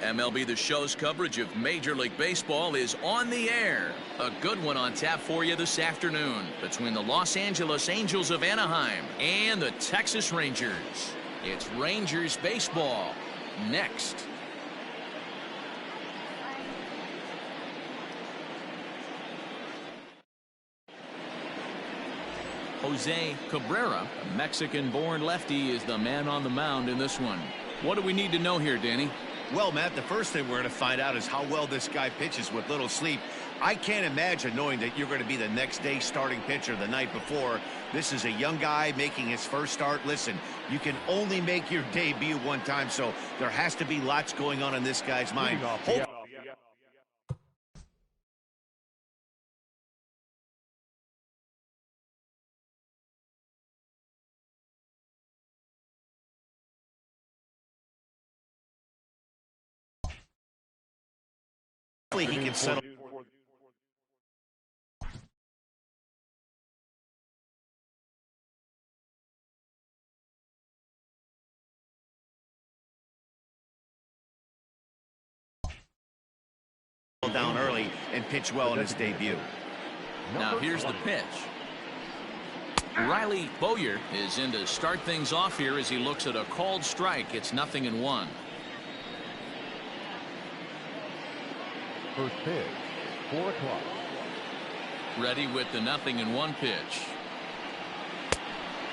MLB The Show's coverage of Major League Baseball is on the air. A good one on tap for you this afternoon between the Los Angeles Angels of Anaheim and the Texas Rangers. It's Rangers baseball next. Jose Cabrera, a Mexican-born lefty, is the man on the mound in this one. What do we need to know here, Danny? Well, Matt, the first thing we're going to find out is how well this guy pitches with little sleep. I can't imagine knowing that you're going to be the next day starting pitcher the night before. This is a young guy making his first start. Listen, you can only make your debut one time, so there has to be lots going on in this guy's mind. Hopefully he can settle. Down early and pitch well in his debut. Now here's the pitch. Riley Bowyer is in to start things off here as he looks at a called strike. It's 0-1. First pitch, 4 o'clock. Ready with the 0-1 pitch.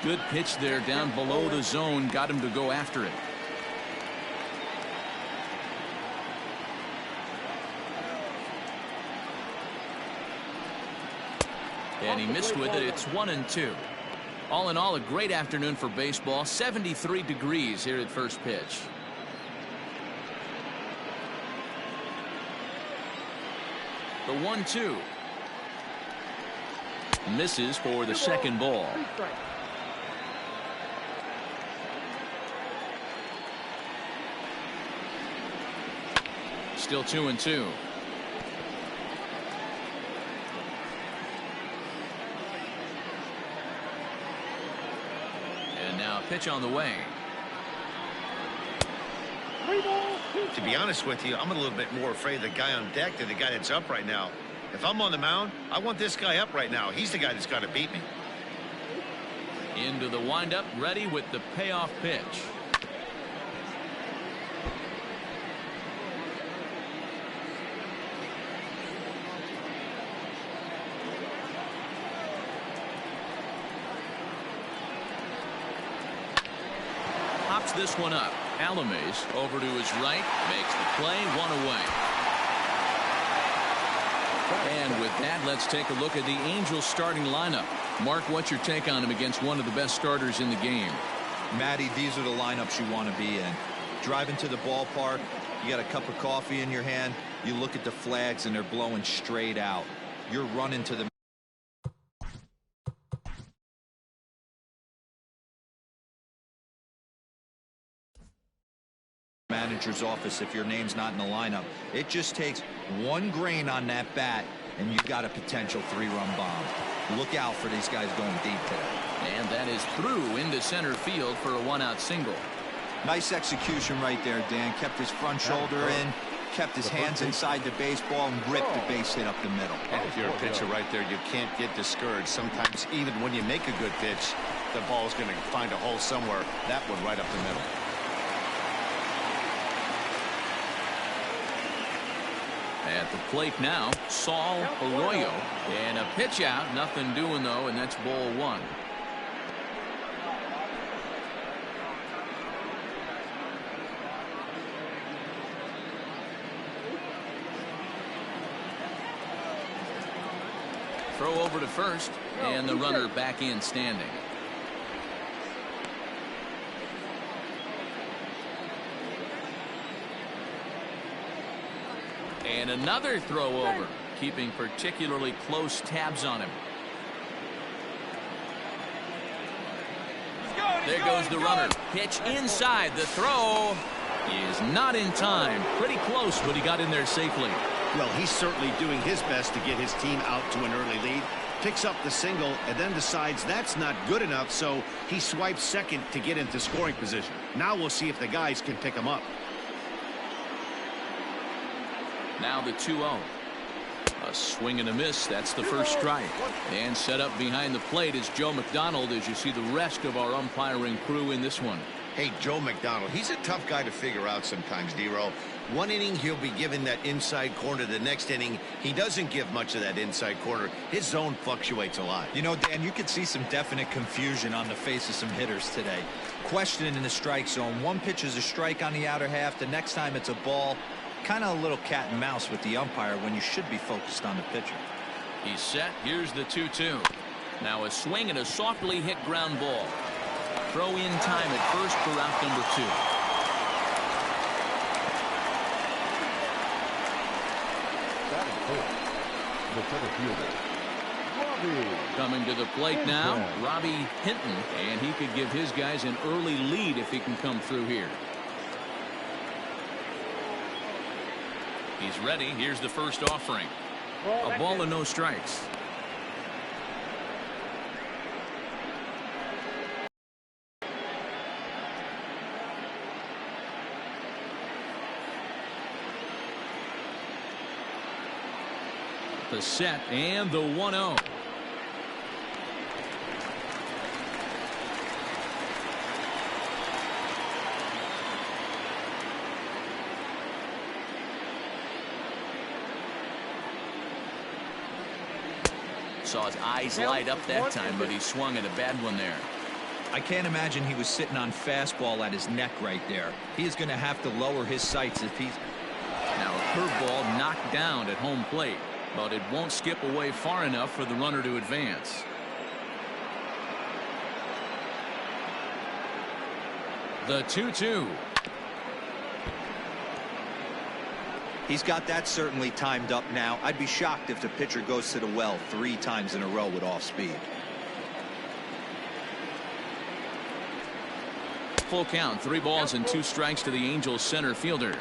Good pitch there down below the zone. Got him to go after it. And he missed with it. It's 1-2. All in all, a great afternoon for baseball. 73 degrees here at first pitch. The 1-2. Misses for the second ball. Still 2-2. And now pitch on the way. To be honest with you, I'm a little bit more afraid of the guy on deck than the guy that's up right now. If I'm on the mound, I want this guy up right now. He's the guy that's got to beat me. Into the windup, ready with the payoff pitch. Pops this one up. Alames over to his right, makes the play, 1 away. And with that, let's take a look at the Angels starting lineup. Mark, what's your take on him against one of the best starters in the game? Matty, these are the lineups you want to be in. Driving to the ballpark, you got a cup of coffee in your hand, you look at the flags and they're blowing straight out. You're running to the manager's office if your name's not in the lineup. It just takes one grain on that bat and you've got a potential 3-run bomb. Look out for these guys going deep today. And that is through into center field for a 1-out single. Nice execution right there, Dan. Kept his front shoulder in, kept his hands inside the baseball, and ripped the base hit up the middle. And if you're a pitcher right there, you can't get discouraged. Sometimes even when you make a good pitch, the ball's going to find a hole somewhere. That one right up the middle. At the plate now, Saul Arroyo. And a pitch out. Nothing doing, though, and that's ball 1. Throw over to first, and the runner back in standing. And another throw over, keeping particularly close tabs on him. There goes the runner. Pitch inside. The throw is not in time. Pretty close, but he got in there safely. Well, he's certainly doing his best to get his team out to an early lead. Picks up the single and then decides that's not good enough, so he swipes second to get into scoring position. Now we'll see if the guys can pick him up. Now the 2-0. A swing and a miss. That's the first strike. And set up behind the plate is Joe McDonald as you see the rest of our umpiring crew in this one. Hey, Joe McDonald, he's a tough guy to figure out sometimes, D-Row. One inning, he'll be given that inside corner. The next inning, he doesn't give much of that inside corner. His zone fluctuates a lot. You know, Dan, you could see some definite confusion on the face of some hitters today. Questioning in the strike zone. One pitch is a strike on the outer half. The next time it's a ball. Kind of a little cat and mouse with the umpire when you should be focused on the pitcher. He's set. Here's the 2-2. Now a swing and a softly hit ground ball. Throw in time at first for out number 2. The center fielder, Robbie. Coming to the plate now, Robbie Hinton, and he could give his guys an early lead if he can come through here. He's ready. Here's the first offering. A ball and no strikes. The set and the 1-0. Saw his eyes light up that time, but he swung at a bad one there. I can't imagine he was sitting on fastball at his neck right there. He is going to have to lower his sights if he's... Now a curveball knocked down at home plate, but it won't skip away far enough for the runner to advance. The 2-2. He's got that certainly timed up now. I'd be shocked if the pitcher goes to the well 3 times in a row with off speed. Full count, 3 balls and 2 strikes to the Angels center fielder.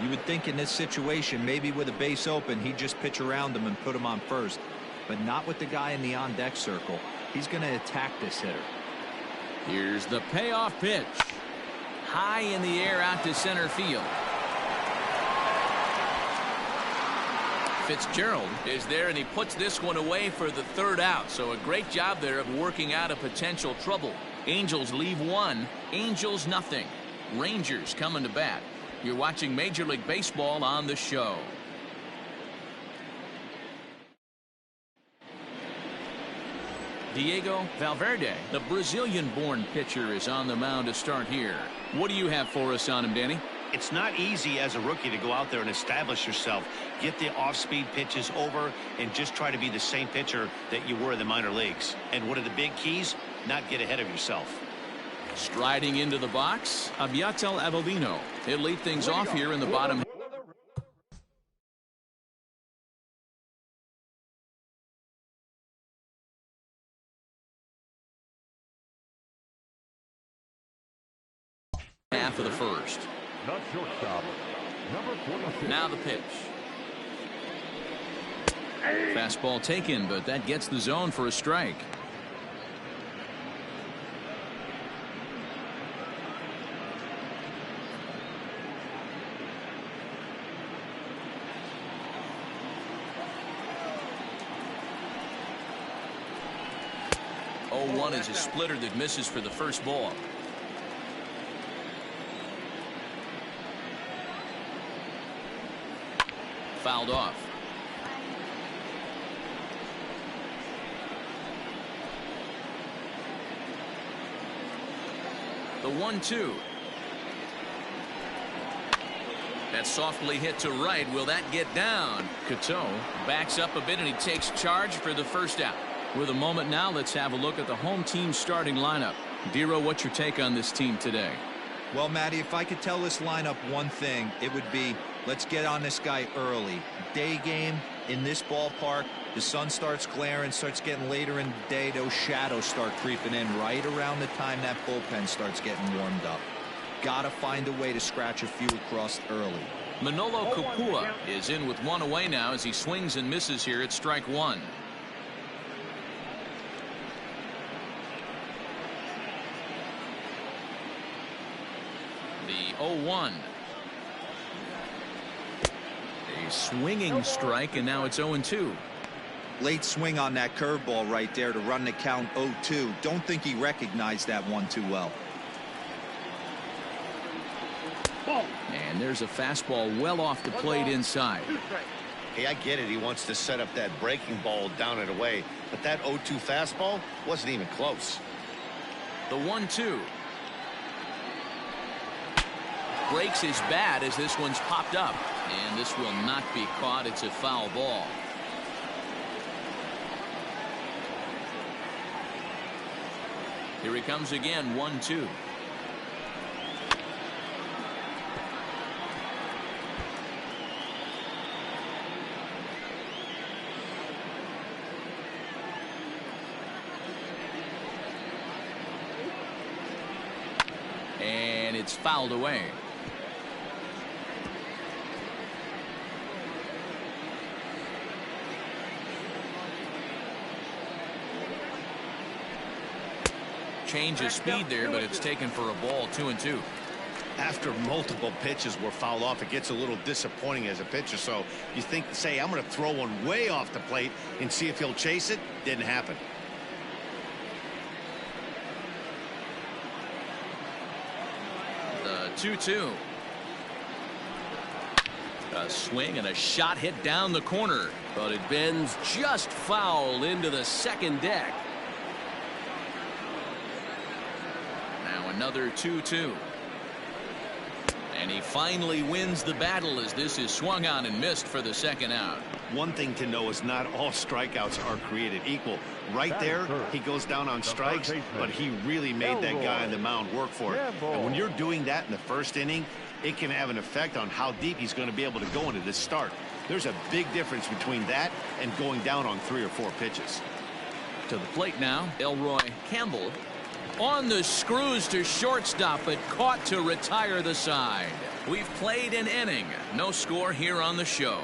You would think in this situation, maybe with a base open, he'd just pitch around him and put him on first. But not with the guy in the on-deck circle. He's going to attack this hitter. Here's the payoff pitch. High in the air out to center field. Fitzgerald is there, and he puts this one away for the 3rd out. So a great job there of working out a potential trouble. Angels leave 1, Angels nothing. Rangers coming to bat. You're watching Major League Baseball on the show. Diego Valverde, the Brazilian-born pitcher, is on the mound to start here. What do you have for us on him, Danny? It's not easy as a rookie to go out there and establish yourself, get the off-speed pitches over, and just try to be the same pitcher that you were in the minor leagues. And one of the big keys, not get ahead of yourself. Striding into the box, Abiatel Avellino. He'll lead things off here in the bottom. Half of the first. Not shortstop, number 46. Now the pitch. Fastball taken, but that gets the zone for a strike. One is a splitter that misses for the first ball. Fouled off. The 1-2. That's softly hit to right. Will that get down? Cateau backs up a bit and he takes charge for the first out. With a moment now, let's have a look at the home team starting lineup. Dero, what's your take on this team today? Well, Matty, if I could tell this lineup one thing, it would be let's get on this guy early. Day game in this ballpark, the sun starts glaring, starts getting later in the day, those shadows start creeping in right around the time that bullpen starts getting warmed up. Gotta find a way to scratch a few across early. Manolo Capua is in with 1 away now as he swings and misses here at strike 1. The 0-1. A swinging strike, and now it's 0-2. Late swing on that curveball right there to run the count 0-2. Don't think he recognized that one too well. And there's a fastball well off the plate inside. Hey, I get it. He wants to set up that breaking ball down and away, but that 0-2 fastball wasn't even close. The 1-2. Breaks his bat as this one's popped up. And this will not be caught. It's a foul ball. Here he comes again, 1-2. And it's fouled away. Change of speed there, but it's taken for a ball. 2-2. After multiple pitches were fouled off, it gets a little disappointing as a pitcher. So you think, say, I'm going to throw one way off the plate and see if he'll chase it. Didn't happen. The 2-2. A swing and a shot hit down the corner, but it bends just foul into the second deck. Now another 2-2. And he finally wins the battle as this is swung on and missed for the second out. One thing to know is not all strikeouts are created equal. Right there, he goes down on strikes, but he really made that guy on the mound work for it. And when you're doing that in the first inning, it can have an effect on how deep he's going to be able to go into this start. There's a big difference between that and going down on 3 or 4 pitches. To the plate now, Elroy Campbell. On the screws to shortstop, but caught to retire the side. We've played an inning. No score here on the show.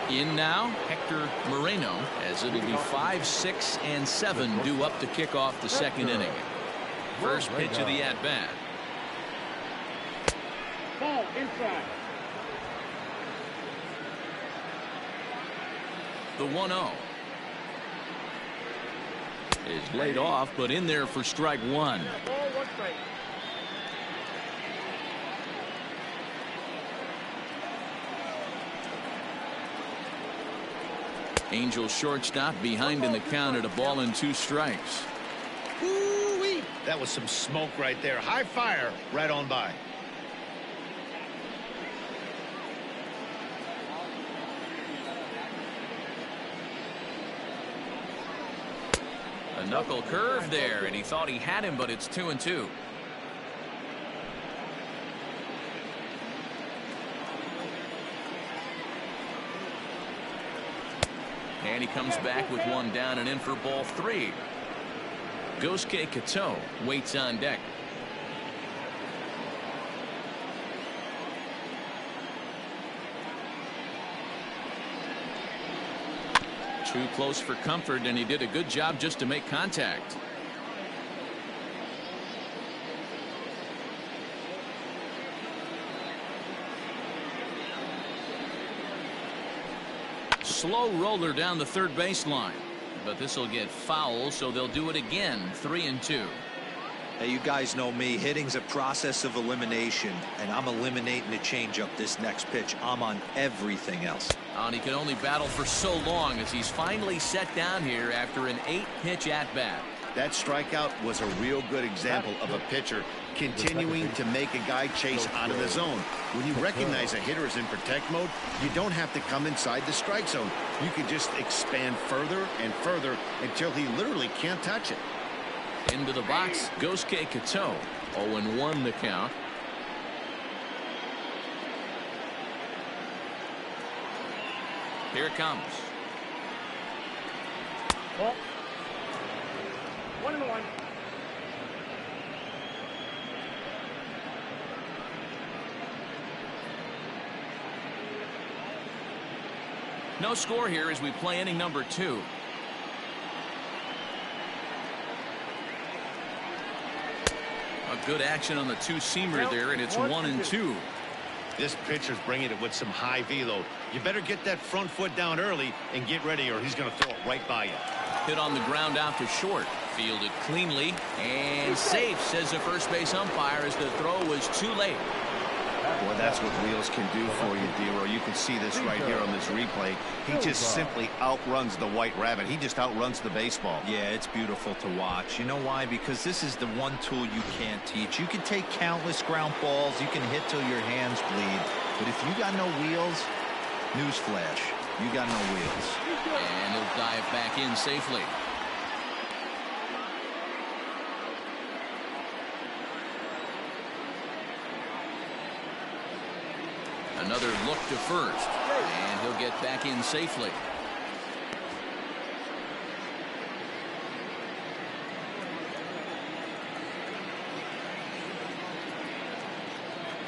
In now, Hector Moreno, as it'll be 5, 6, and 7 due up to kick off the second inning. First pitch of the at-bat. Ball inside. The 1-0. Is laid off, but in there for strike 1. Ball, 1 strike. Angels shortstop behind in the count at a ball and 2 strikes. Ooh-wee. That was some smoke right there. High fire right on by. A knuckle curve there, and he thought he had him, but it's 2-2. And he comes back with one down and in for ball 3. Gosuke Kato waits on deck. Too close for comfort, and he did a good job just to make contact. Slow roller down the third baseline, but this will get foul, so they'll do it again. 3-2. Hey, you guys know me. Hitting's a process of elimination, and I'm eliminating the changeup this next pitch. I'm on everything else. And he can only battle for so long as he's finally set down here after an 8-pitch at-bat. That strikeout was a real good example of a pitcher continuing to make a guy chase out of the zone. When you recognize a hitter is in protect mode, you don't have to come inside the strike zone. You can just expand further and further until he literally can't touch it. Into the box, Gosuke Kato. 0-1 the count. Here it comes. Ball. 1-1. No score here as we play inning number 2. A good action on the two-seamer there, and it's 1-2. This pitcher's bringing it with some high velo. You better get that front foot down early and get ready, or he's going to throw it right by you. Hit on the ground out to short. Fielded cleanly and safe, says the first base umpire, as the throw was too late. Boy, that's what wheels can do for you, D-Roy. You can see this right here on this replay. He just simply outruns the White Rabbit. He just outruns the baseball. Yeah, it's beautiful to watch. You know why? Because this is the one tool you can't teach. You can take countless ground balls. You can hit till your hands bleed. But if you got no wheels, newsflash, you got no wheels. And he'll dive back in safely. Another look to first, and he'll get back in safely.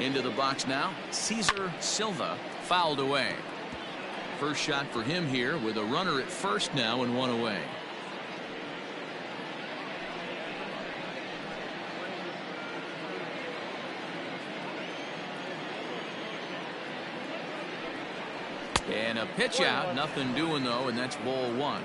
Into the box now, Cesar Silva, fouled away. First shot for him here with a runner at first now and one away. And a pitch out, nothing doing though, and that's ball one.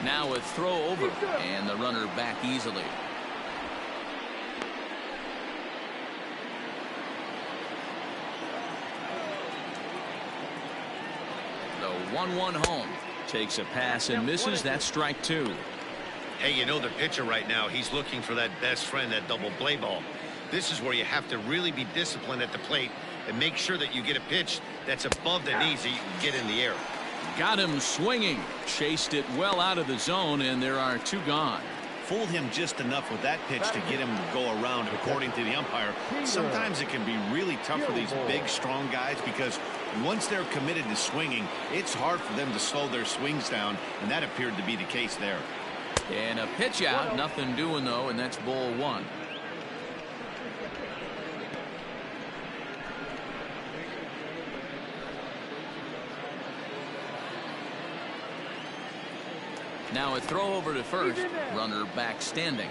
Now a throw over, and the runner back easily. The 1-1 home. Takes a pass and misses. That's strike two. Hey, you know the pitcher right now, he's looking for that best friend, that double play ball. This is where you have to really be disciplined at the plate and make sure that you get a pitch that's above the knees that you can get in the air. Got him swinging. Chased it well out of the zone, and there are two gone. Fooled him just enough with that pitch to get him to go around, according to the umpire. Sometimes it can be really tough for these big, strong guys because once they're committed to swinging, it's hard for them to slow their swings down, and that appeared to be the case there. And a pitch out, nothing doing though, and that's ball one. Now a throw over to first, runner back standing.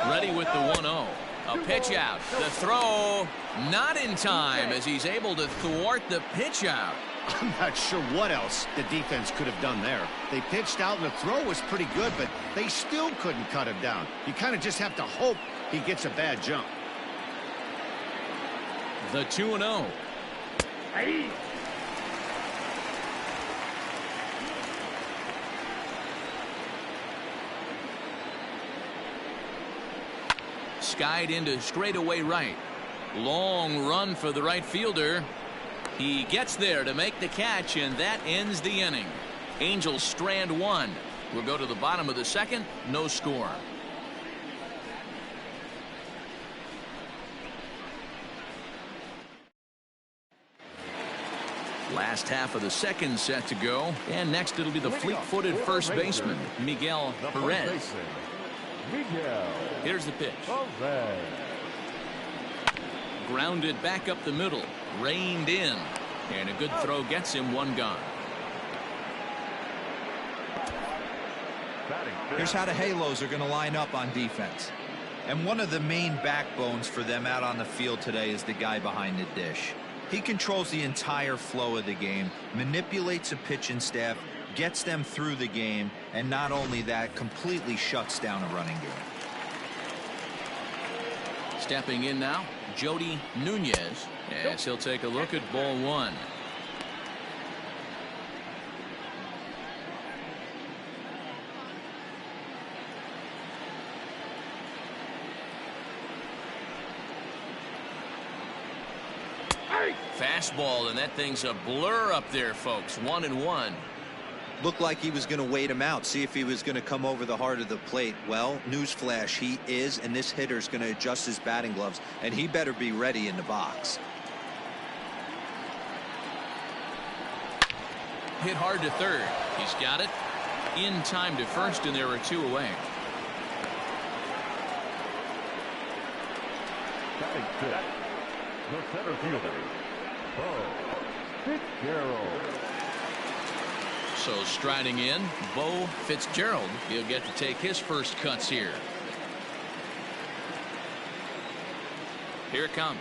Ready with the 1-0. A pitch out. The throw not in time as he's able to thwart the pitch out. I'm not sure what else the defense could have done there. They pitched out and the throw was pretty good, but they still couldn't cut him down. You kind of just have to hope he gets a bad jump. The 2-0. Skied into straightaway right. Long run for the right fielder. He gets there to make the catch, and that ends the inning. Angels strand one. We'll go to the bottom of the second. No score. Last half of the second set to go, and next it'll be the fleet-footed first baseman, Miguel Perez. Here's the pitch. Grounded back up the middle, reined in, and a good throw gets him one gone. Here's how the Halos are going to line up on defense. And one of the main backbones for them out on the field today is the guy behind the dish. He controls the entire flow of the game, manipulates a pitching staff, gets them through the game, and not only that, completely shuts down a running game. Stepping in now, Jody Nunez, as he'll take a look at ball one. Fastball, and that thing's a blur up there, folks. 1-1. Looked like he was going to wait him out, see if he was going to come over the heart of the plate. Well, newsflash, he is, and this hitter's going to adjust his batting gloves, and he better be ready in the box. Hit hard to third. He's got it. in time to first, and there are 2 away. Batting fifth, the center fielder, Bo Fitzgerald. So striding in, Bo Fitzgerald. He'll get to take his first cuts here. Here it comes.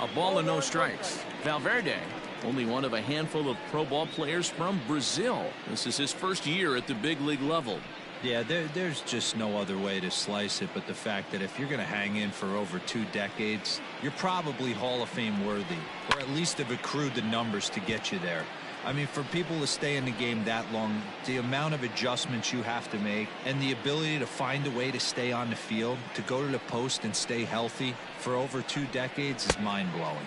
A ball and no strikes. Valverde, only one of a handful of pro ball players from Brazil. This is his first year at the big league level. Yeah, there's just no other way to slice it but the fact that if you're going to hang in for over 2 decades, you're probably Hall of Fame worthy, or at least have accrued the numbers to get you there. I mean, for people to stay in the game that long, the amount of adjustments you have to make and the ability to find a way to stay on the field, to go to the post and stay healthy for over 2 decades is mind-blowing.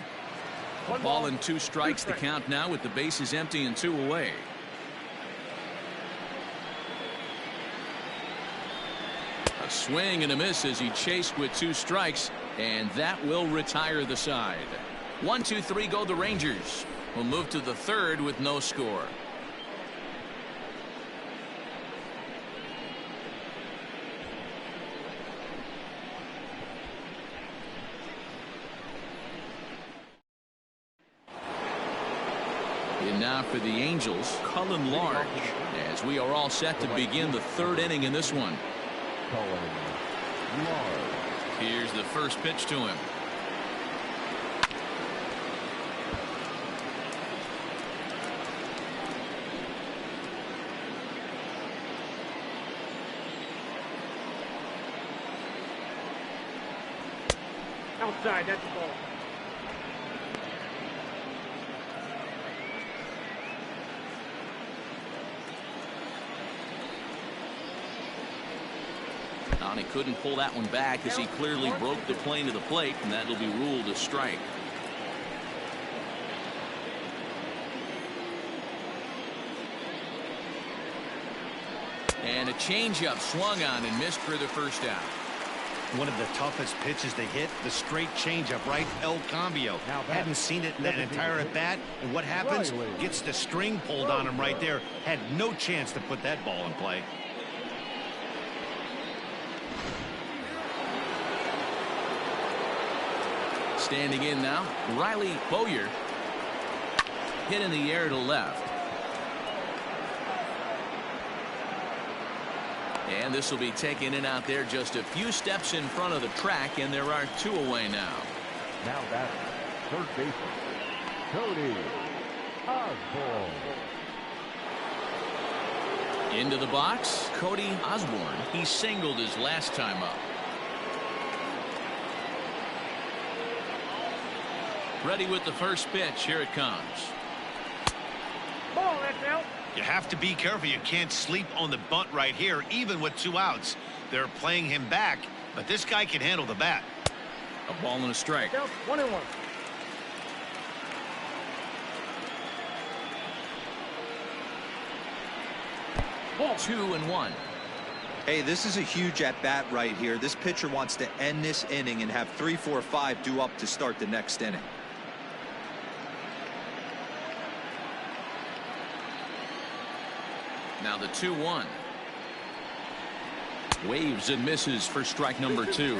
A ball and 2 strikes the count now with the bases empty and 2 away. A swing and a miss as he chased with 2 strikes, and that will retire the side. 1, 2, 3 go the Rangers. We'll move to the 3rd with no score. And now for the Angels, Cullen Large, as we are all set to begin the 3rd inning in this one. Cullen Large. Here's the first pitch to him. Outside, that's the ball. And he couldn't pull that one back as he clearly broke the plane to the plate, and that'll be ruled a strike. And a changeup swung on and missed for the first out. One of the toughest pitches to hit, the straight changeup, right? El Cambio. Hadn't seen it in that entire at bat, and what happens? Gets the string pulled on him right there. Had no chance to put that ball in play. Standing in now, Riley Bowyer. Hit in the air to left. And this will be taken in out there just a few steps in front of the track, and there are 2 away now. Now batting, third baseman, Cody Osborne. Into the box, Cody Osborne. He singled his last time up. Ready with the first pitch. Here it comes. Ball, that's out. You have to be careful. You can't sleep on the bunt right here, even with 2 outs. They're playing him back, but this guy can handle the bat. A ball and a strike. Down 1-1. Ball 2-1. Hey, this is a huge at-bat right here. This pitcher wants to end this inning and have 3, 4, 5 due up to start the next inning. Now the 2-1. Waves and misses for strike number 2.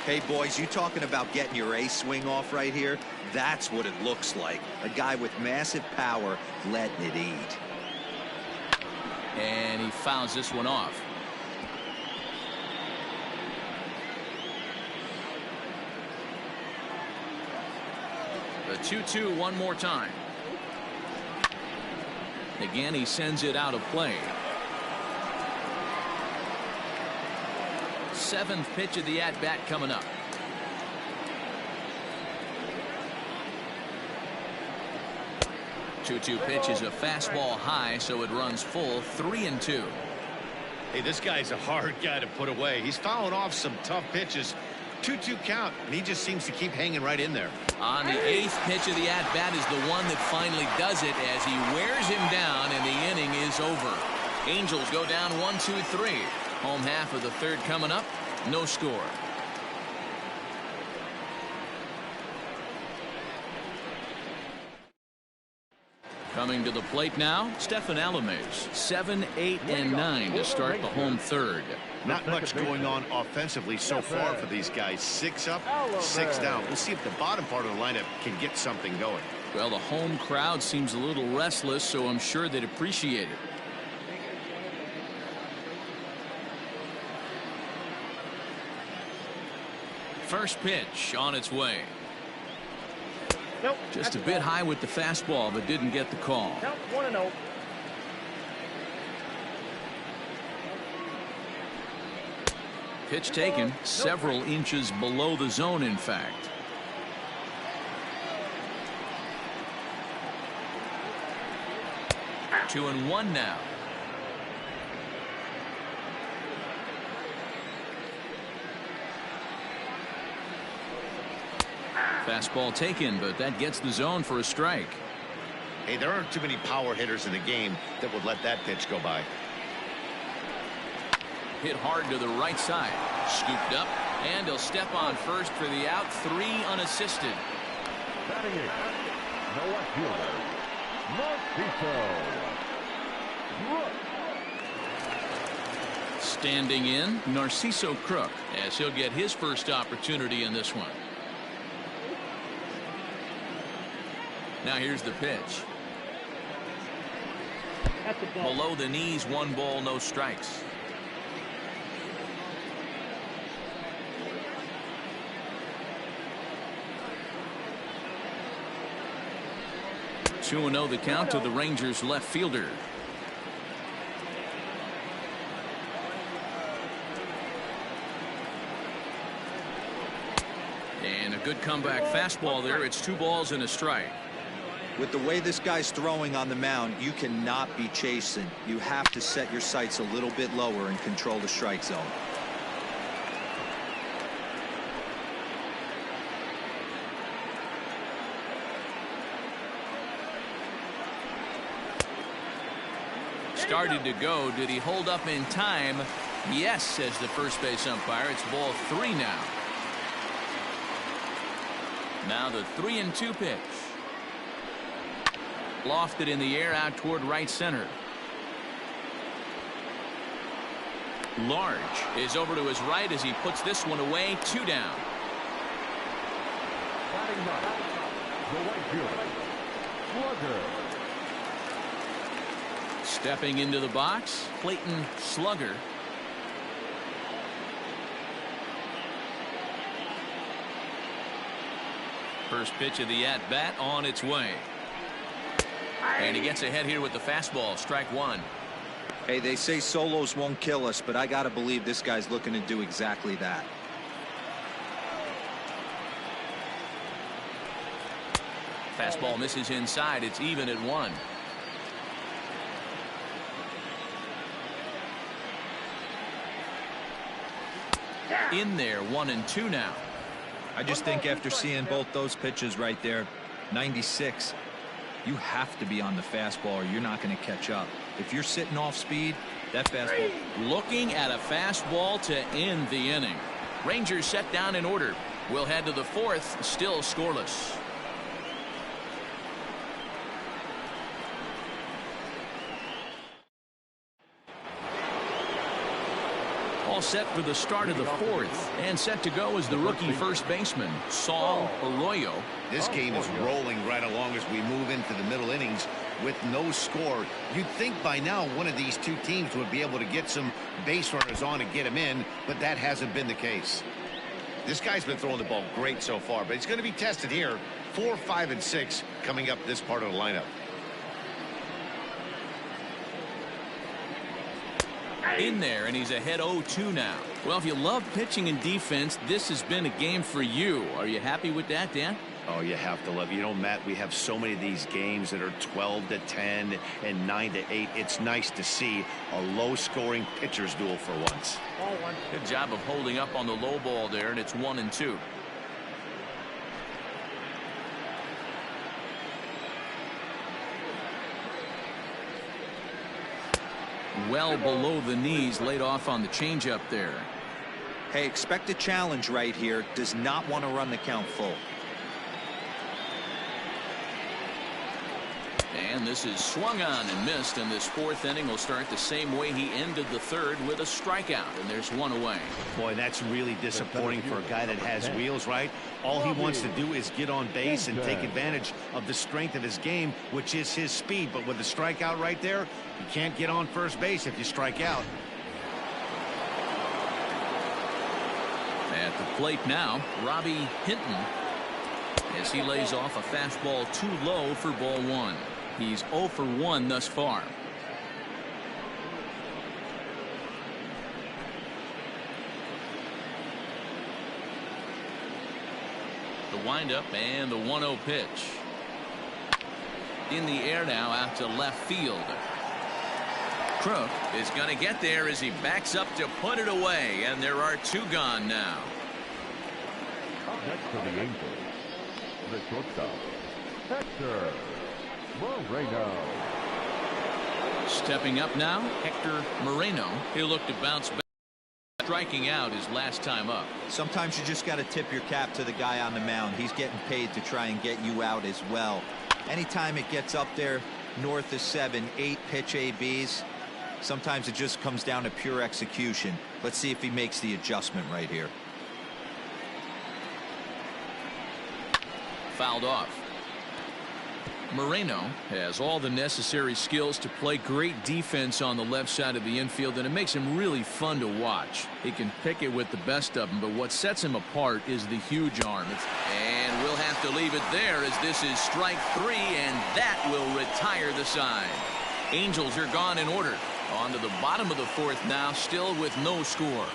Hey, boys, you talking about getting your A swing off right here? That's what it looks like. A guy with massive power letting it eat. And he fouls this one off. The 2-2 one more time. Again, he sends it out of play. 7th pitch of the at-bat coming up. Two-two pitch is a fastball high, so it runs full. 3-2. Hey, this guy's a hard guy to put away. He's fouling off some tough pitches. 2-2 count, and he just seems to keep hanging right in there. On the 8th pitch of the at-bat is the one that finally does it as he wears him down, and the inning is over. Angels go down 1-2-3. Home half of the 3rd coming up. No score. Coming to the plate now, Stephen Alames. 7, 8, and 9 to start the home third. Not much going on offensively so far for these guys. 6 up, 6 down. We'll see if the bottom part of the lineup can get something going. Well, the home crowd seems a little restless, so I'm sure they'd appreciate it. First pitch on its way. Nope. Just a bit high with the fastball, but didn't get the call. Count 1-0. Pitch taken several inches below the zone, in fact. Two and one now. Fastball taken, but that gets the zone for a strike. Hey, there aren't too many power hitters in the game that would let that pitch go by. Hit hard to the right side. Scooped up, and he'll step on first for the out. 3 unassisted. Batting it, the left fielder, Narciso. Standing in, Narciso Crook, as he'll get his first opportunity in this one. Now here's the pitch. That's a ball. Below the knees, 1 ball, no strikes. Two 2-0 the count to the Rangers left fielder. And a good comeback fastball there. It's 2 balls and a strike. With the way this guy's throwing on the mound, you cannot be chasing. You have to set your sights a little bit lower and control the strike zone. Started to go. Did he hold up in time? Yes, says the first base umpire. It's ball 3 now. Now the 3-2 pitch. Lofted in the air out toward right center. Large is over to his right as he puts this one away. 2 down. Batting ninth, the right fielder, Slugger. Stepping into the box, Clayton Slugger. First pitch of the at-bat on its way. And he gets ahead here with the fastball. Strike 1. Hey, they say solos won't kill us, but I gotta believe this guy's looking to do exactly that. Fastball misses inside. It's even at 1. In there, 1-2 now. I just think after seeing both those pitches right there, 96, you have to be on the fastball or you're not going to catch up. If you're sitting off speed, that fastball. Looking at a fastball to end the inning. Rangers set down in order. We'll head to the 4th, still scoreless. All set for the start of the 4th, and set to go is the rookie first baseman, Saul Arroyo. This game is rolling right along as we move into the middle innings with no score. You'd think by now one of these 2 teams would be able to get some base runners on and get them in, but that hasn't been the case. This guy's been throwing the ball great so far, but he's going to be tested here. 4, 5, and 6 coming up this part of the lineup. In there, and he's ahead 0-2 now. Well, if you love pitching and defense, this has been a game for you. Are you happy with that, Dan? Oh, you have to love it. You know, Matt, we have so many of these games that are 12-10 and 9-8. It's nice to see a low-scoring pitcher's duel for once. Ball 1. Good job of holding up on the low ball there, and it's 1-2. Well below the knees, laid off on the changeup there. Hey, expect a challenge right here. Does not want to run the count full. And this is swung on and missed, and this fourth inning will start the same way he ended the third, with a strikeout, and there's one away. Boy, that's really disappointing for a guy that has wheels, right? All he wants to do is get on base and take advantage of the strength of his game, which is his speed. But with the strikeout right there, you can't get on first base if you strike out. At the plate now, Robbie Hinton, as he lays off a fastball too low for ball one. He's 0 for 1 thus far. The windup and the 1-0 pitch. In the air now, out to left field. Crook is going to get there as he backs up to put it away, and there are two gone now. Up next for the Angels, the shortstop, Hector Moreno. Stepping up now, Hector Moreno. He'll look to bounce back, striking out his last time up. Sometimes you just got to tip your cap to the guy on the mound. He's getting paid to try and get you out as well. Anytime it gets up there north of 7, 8 pitch ABs, sometimes it just comes down to pure execution. Let's see if he makes the adjustment right here. Fouled off. Moreno has all the necessary skills to play great defense on the left side of the infield, and it makes him really fun to watch. He can pick it with the best of them, but what sets him apart is the huge arm. And we'll have to leave it there, as this is strike 3, and that will retire the side. Angels are gone in order. On to the bottom of the fourth now, still with no score.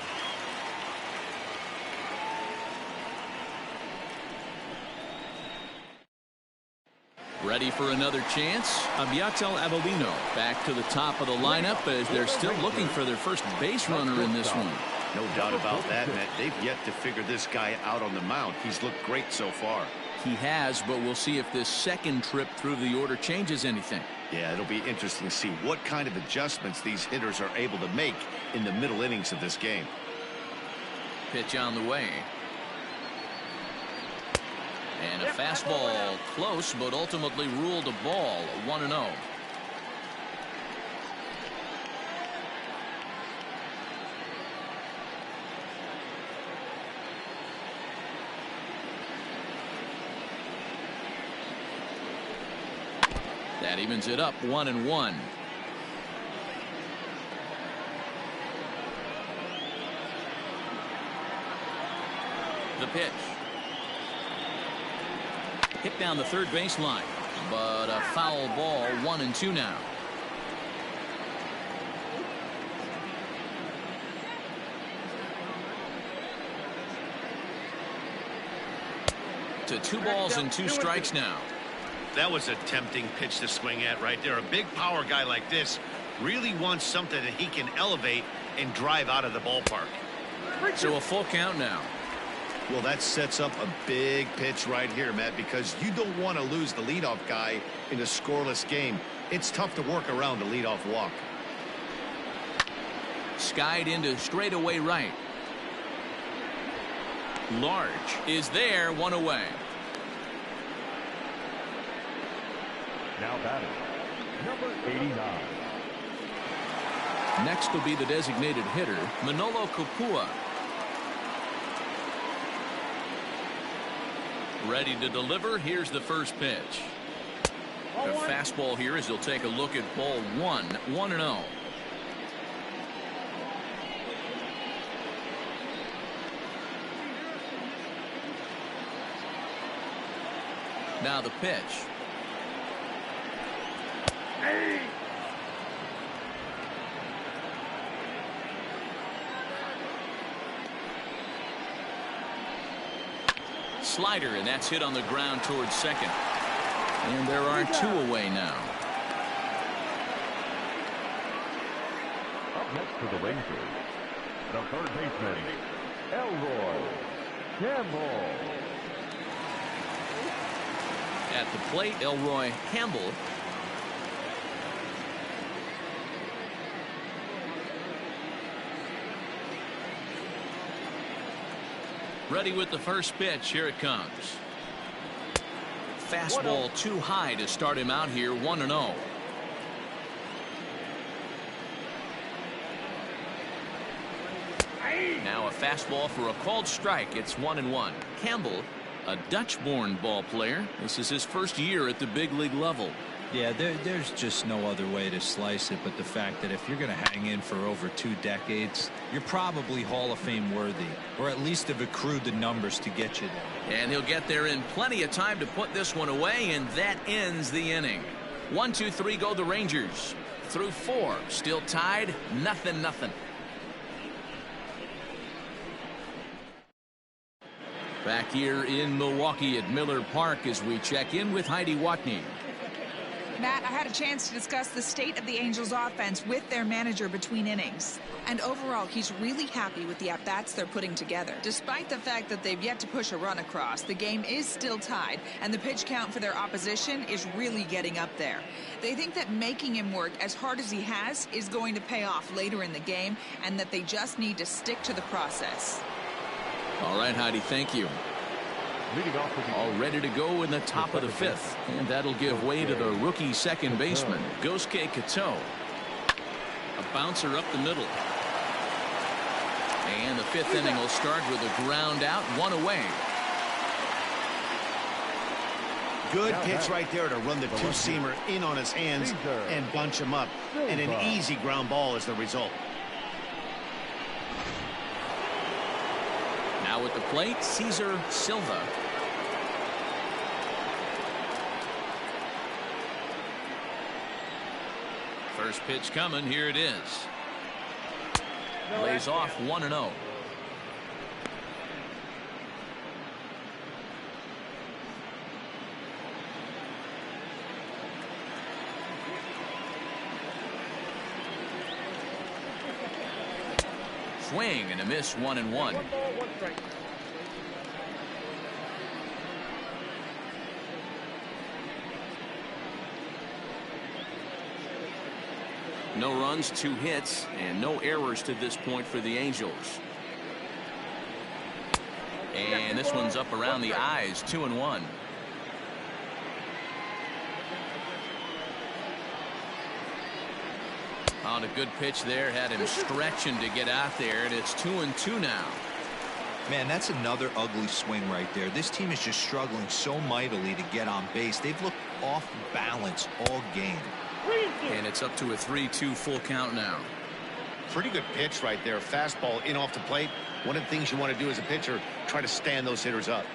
Ready for another chance? Abiatel Avelino back to the top of the lineup, as they're still looking for their first base runner in this one. No doubt about that, Matt. They've yet to figure this guy out on the mound. He's looked great so far. He has, but we'll see if this second trip through the order changes anything. Yeah, it'll be interesting to see what kind of adjustments these hitters are able to make in the middle innings of this game. Pitch on the way. And a fastball close, but ultimately ruled a ball. 1-0. That evens it up, 1-1. The pitch. Hit down the third baseline, but a foul ball. 1-2 now. To 2 balls and 2 strikes now. That was a tempting pitch to swing at right there. A big power guy like this really wants something that he can elevate and drive out of the ballpark. So a full count now. Well, that sets up a big pitch right here, Matt, because you don't want to lose the leadoff guy in a scoreless game. It's tough to work around the leadoff walk. Skied into straightaway right. Large is there, 1 away. Now batting, number 89. Next will be the designated hitter, Manolo Kopua. Ready to deliver. Here's the first pitch. A fastball here as he'll take a look at ball 1. 1-0. Now the pitch. Slider, and that's hit on the ground towards second. And there are 2 away now. Up next for the Rangers, the third baseman, Elroy Campbell. At the plate, Elroy Campbell. Ready with the first pitch. Here it comes. fastball too high to start him out here 1-0. Now a fastball for a called strike. It's 1-1. Campbell, a Dutch-born ball player. This is his first year at the big league level. Yeah, there's just no other way to slice it but the fact that if you're going to hang in for over 2 decades, you're probably Hall of Fame worthy, or at least have accrued the numbers to get you there. And he'll get there in plenty of time to put this one away, and that ends the inning. 1-2-3 go the Rangers. Through 4, still tied, 0-0. Back here in Milwaukee at Miller Park as we check in with Heidi Watney. Matt, I had a chance to discuss the state of the Angels offense with their manager between innings. And overall, he's really happy with the at-bats they're putting together. Despite the fact that they've yet to push a run across, the game is still tied, and the pitch count for their opposition is really getting up there. They think that making him work as hard as he has is going to pay off later in the game, and that they just need to stick to the process. All right, Heidi, thank you. All ready to go in the top of the 5th, and that'll give way to the rookie second baseman, Gosuke Kato. A bouncer up the middle. And the 5th inning will start with a ground out, 1 away. Good pitch right there to run the two-seamer in on his hands and bunch him up. And an easy ground ball is the result. Now at the plate, Cesar Silva. First pitch coming. Here it is. Lays off 1-0. Swing and a miss, 1-1. No runs, 2 hits, and no errors to this point for the Angels. And this one's up around the eyes, 2-1. On a good pitch there, had him stretching to get out there, and it's 2-2 now. Man, that's another ugly swing right there. This team is just struggling so mightily to get on base. They've looked off balance all game. And it's up to a 3-2 full count now. Pretty good pitch right there. Fastball in off the plate. One of the things you want to do as a pitcher, try to stand those hitters up.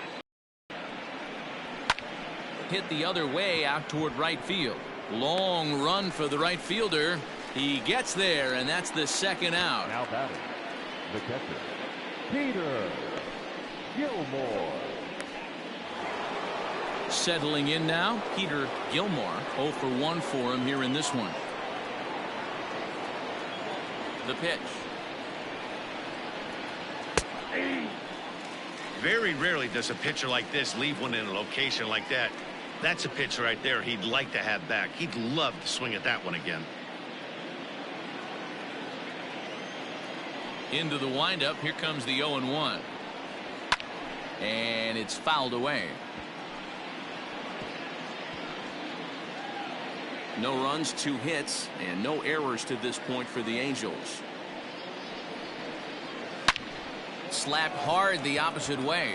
Hit the other way out toward right field. Long run for the right fielder. He gets there, and that's the second out. Now batting, the catcher, Peter Gilmore. Settling in now, Peter Gilmore. 0 for 1 for him here in this one. The pitch. Very rarely does a pitcher like this leave one in a location like that. That's a pitch right there he'd like to have back. He'd love to swing at that one again. Into the windup. Here comes the 0-1. And it's fouled away. No runs, 2 hits, and no errors to this point for the Angels. Slapped hard the opposite way.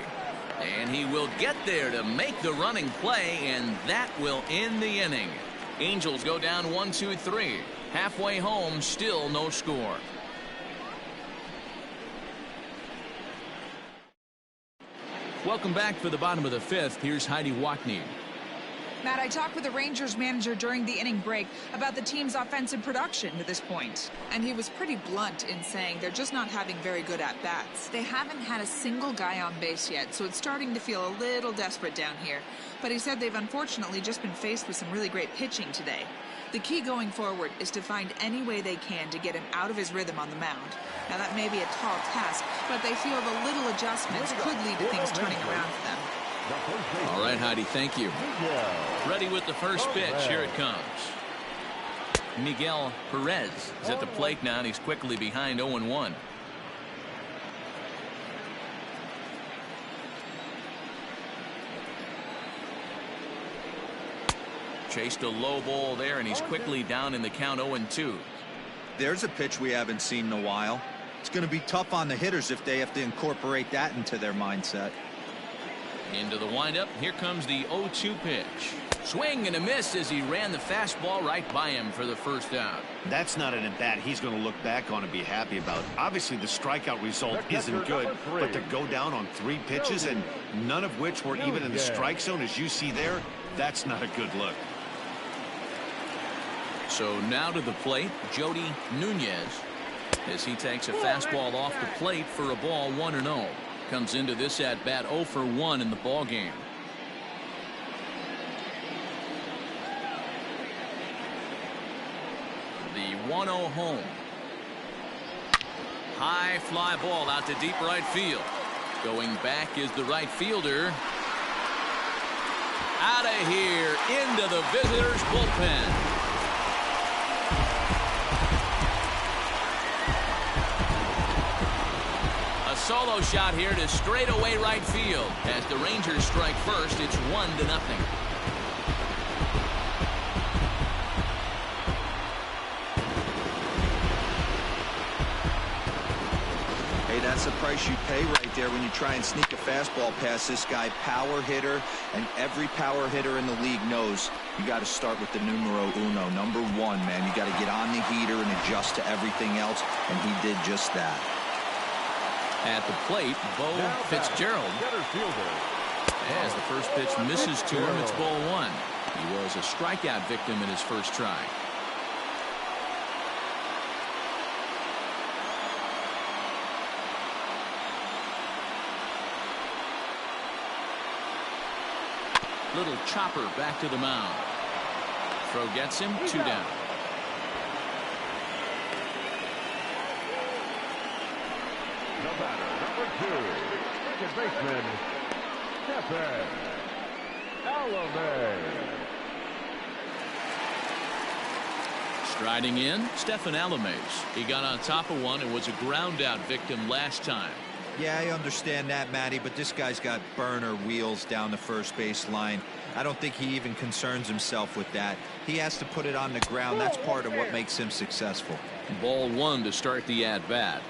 And he will get there to make the running play, and that will end the inning. Angels go down 1-2-3. Halfway home, still no score. Welcome back for the bottom of the 5th. Here's Heidi Watney. Matt, I talked with the Rangers manager during the inning break about the team's offensive production to this point. And he was pretty blunt in saying they're just not having very good at-bats. They haven't had a single guy on base yet, so it's starting to feel a little desperate down here. But he said they've unfortunately just been faced with some really great pitching today. The key going forward is to find any way they can to get him out of his rhythm on the mound. Now, that may be a tall task, but they feel the little adjustments could lead to things turning around for them. All right, Heidi, thank you. Ready with the first pitch. Here it comes. Miguel Perez is at the plate now, and he's quickly behind 0-1. Chased a low ball there, and he's quickly down in the count 0-2. There's a pitch we haven't seen in a while. It's going to be tough on the hitters if they have to incorporate that into their mindset. Into the windup. Here comes the 0-2 pitch. Swing and a miss as he ran the fastball right by him for the first out. That's not an at-bat he's going to look back on and be happy about. Obviously, the strikeout result isn't good, but to go down on 3 pitches and none of which were even in the strike zone, as you see there, that's not a good look. So now to the plate, Jody Nunez, as he takes a fastball off the plate for a ball 1-0. Comes into this at bat 0 for 1 in the ball game. The 1-0 home. High fly ball out to deep right field. Going back is the right fielder. Out of here into the visitors' bullpen. A solo shot here to straightaway right field. As the Rangers strike first, it's 1-0. Hey, that's the price you pay right there when you try and sneak a fastball past this guy. Power hitter, and every power hitter in the league knows you got to start with the numero uno, number 1, man. You got to get on the heater and adjust to everything else, and he did just that. At the plate, Bo Fitzgerald. As the first pitch misses to him, it's ball 1. He was a strikeout victim in his first try. Little chopper back to the mound. Throw gets him, 2 down. The batter, number 2, second baseman, Stephen Alame. Striding in, Stephen Alame. He got on top of one and was a ground out victim last time. Yeah, I understand that, Matty, but this guy's got burner wheels down the first base line. I don't think he even concerns himself with that. He has to put it on the ground. That's part of what makes him successful. Ball 1 to start the at bat.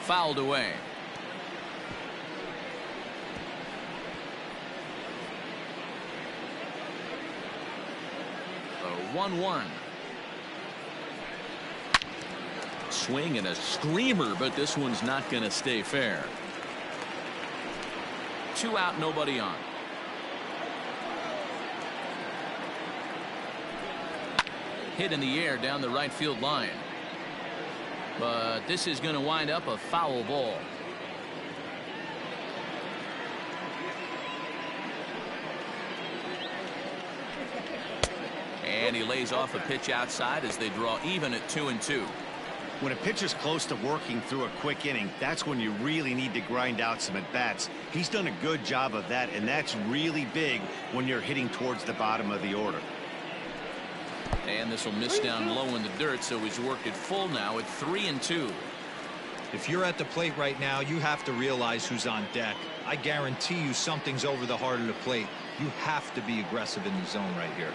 Fouled away. The 1-1. Swing and a screamer, but this one's not going to stay fair. 2 out, nobody on. Hit in the air down the right field line. But this is going to wind up a foul ball. And he lays off a pitch outside as they draw even at 2-2. When a pitcher's close to working through a quick inning, that's when you really need to grind out some at-bats. He's done a good job of that, and that's really big when you're hitting towards the bottom of the order. And this will miss down low in the dirt, so he's worked it full now at 3-2. If you're at the plate right now, you have to realize who's on deck. I guarantee you something's over the heart of the plate. You have to be aggressive in the zone right here.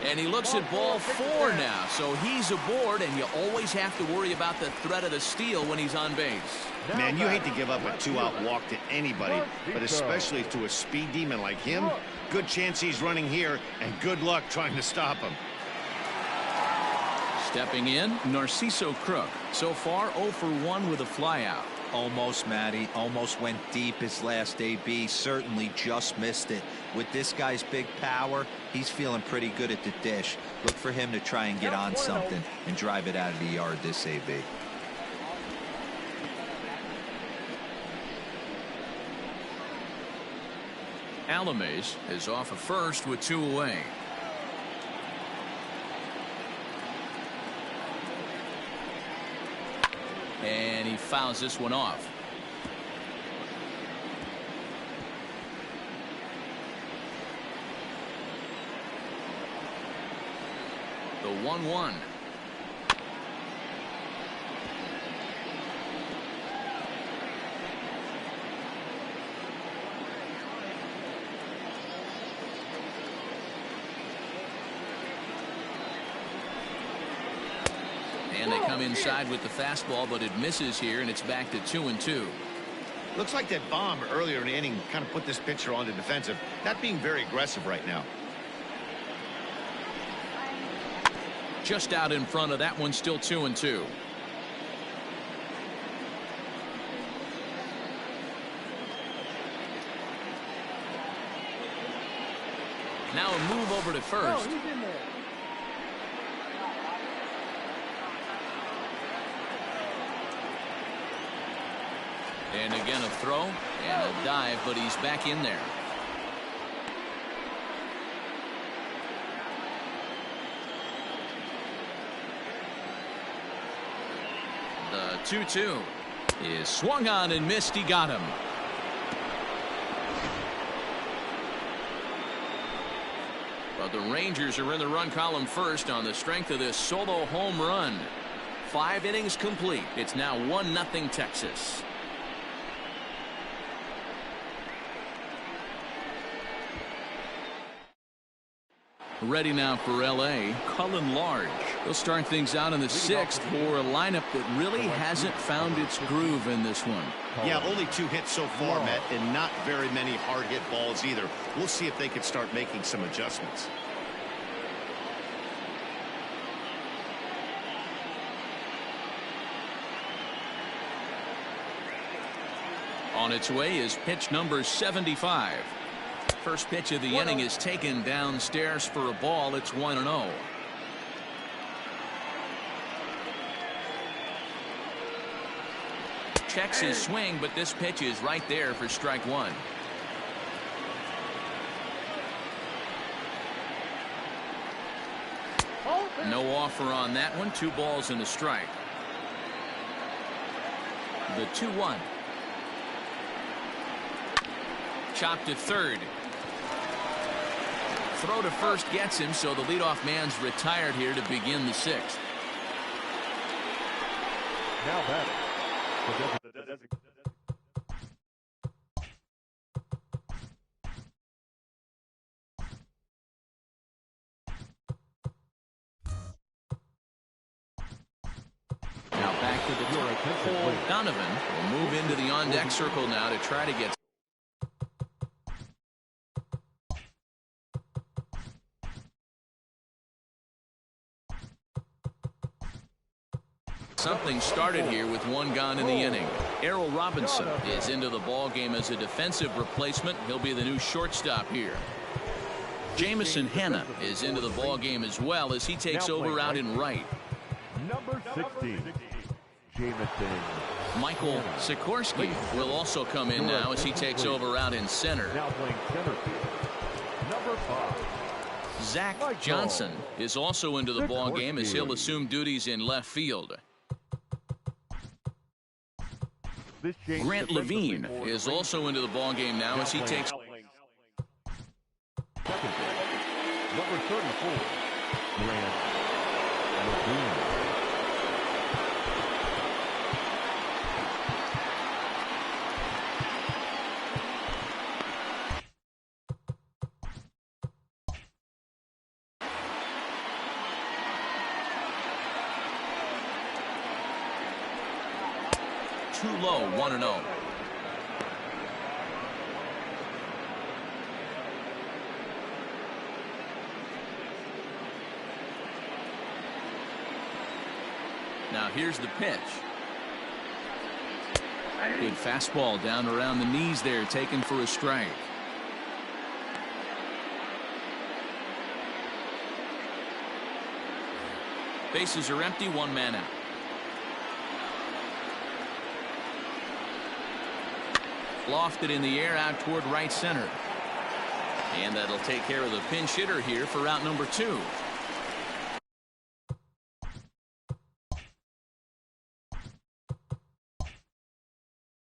And he looks at ball 4 now, so he's aboard, and you always have to worry about the threat of the steal when he's on base. Man, you hate to give up a 2-out walk to anybody, but especially to a speed demon like him. Good chance he's running here, and good luck trying to stop him. Stepping in, Narciso Crook. So far, 0 for 1 with a flyout. Almost, Matty. Almost went deep his last AB. Certainly just missed it. With this guy's big power, he's feeling pretty good at the dish. Look for him to try and get on something and drive it out of the yard this AB. Alame is off of first with 2 away. And he fouls this one off. The 1-1. And they come inside with the fastball, but it misses here, and it's back to 2-2. Looks like that bomb earlier in the inning kind of put this pitcher on the defensive. Not being very aggressive right now. Just out in front of that one, still 2-2. Now a move over to first. He's in there. And again a throw and a dive, but he's back in there. The 2-2 is swung on and missed. He got him. But the Rangers are in the run column first on the strength of this solo home run. 5 innings complete. It's now 1-0 Texas. Ready now for L.A. Cullen Large. They'll start things out in the 6th for a lineup that really hasn't found its groove in this one. Yeah, only 2 hits so far, Matt, and not very many hard hit balls either. We'll see if they can start making some adjustments. On its way is pitch number 75. First pitch of the inning is taken downstairs for a ball. It's 1-0. Checks his swing, but this pitch is right there for strike 1. No offer on that one. 2 balls and a strike. The 2-1. Chopped to third. Throw to first gets him, so the leadoff man's retired here to begin the 6th. Now batting. Now back to the Cole Donovan will move into the on-deck circle now to try to get something started here with 1 gone in the inning. Errol Robinson is into the ball game as a defensive replacement. He'll be the new shortstop here. Jamison Hanna is into the ball game as well as he takes over out in right. Number 16, Jamison. Michael Sikorsky will also come in now as he takes over out in center. Now playing center field. Number 5. Zach Johnson is also into the ball game as he'll assume duties in left field. Grant Levine is also into the ball game now as he takes. Number 34, Grant Levine. Too low, 1-0. Now here's the pitch. Good fastball down around the knees there, taken for a strike. Bases are empty, 1 man out. Lofted in the air out toward right center. And that'll take care of the pinch hitter here for out number 2.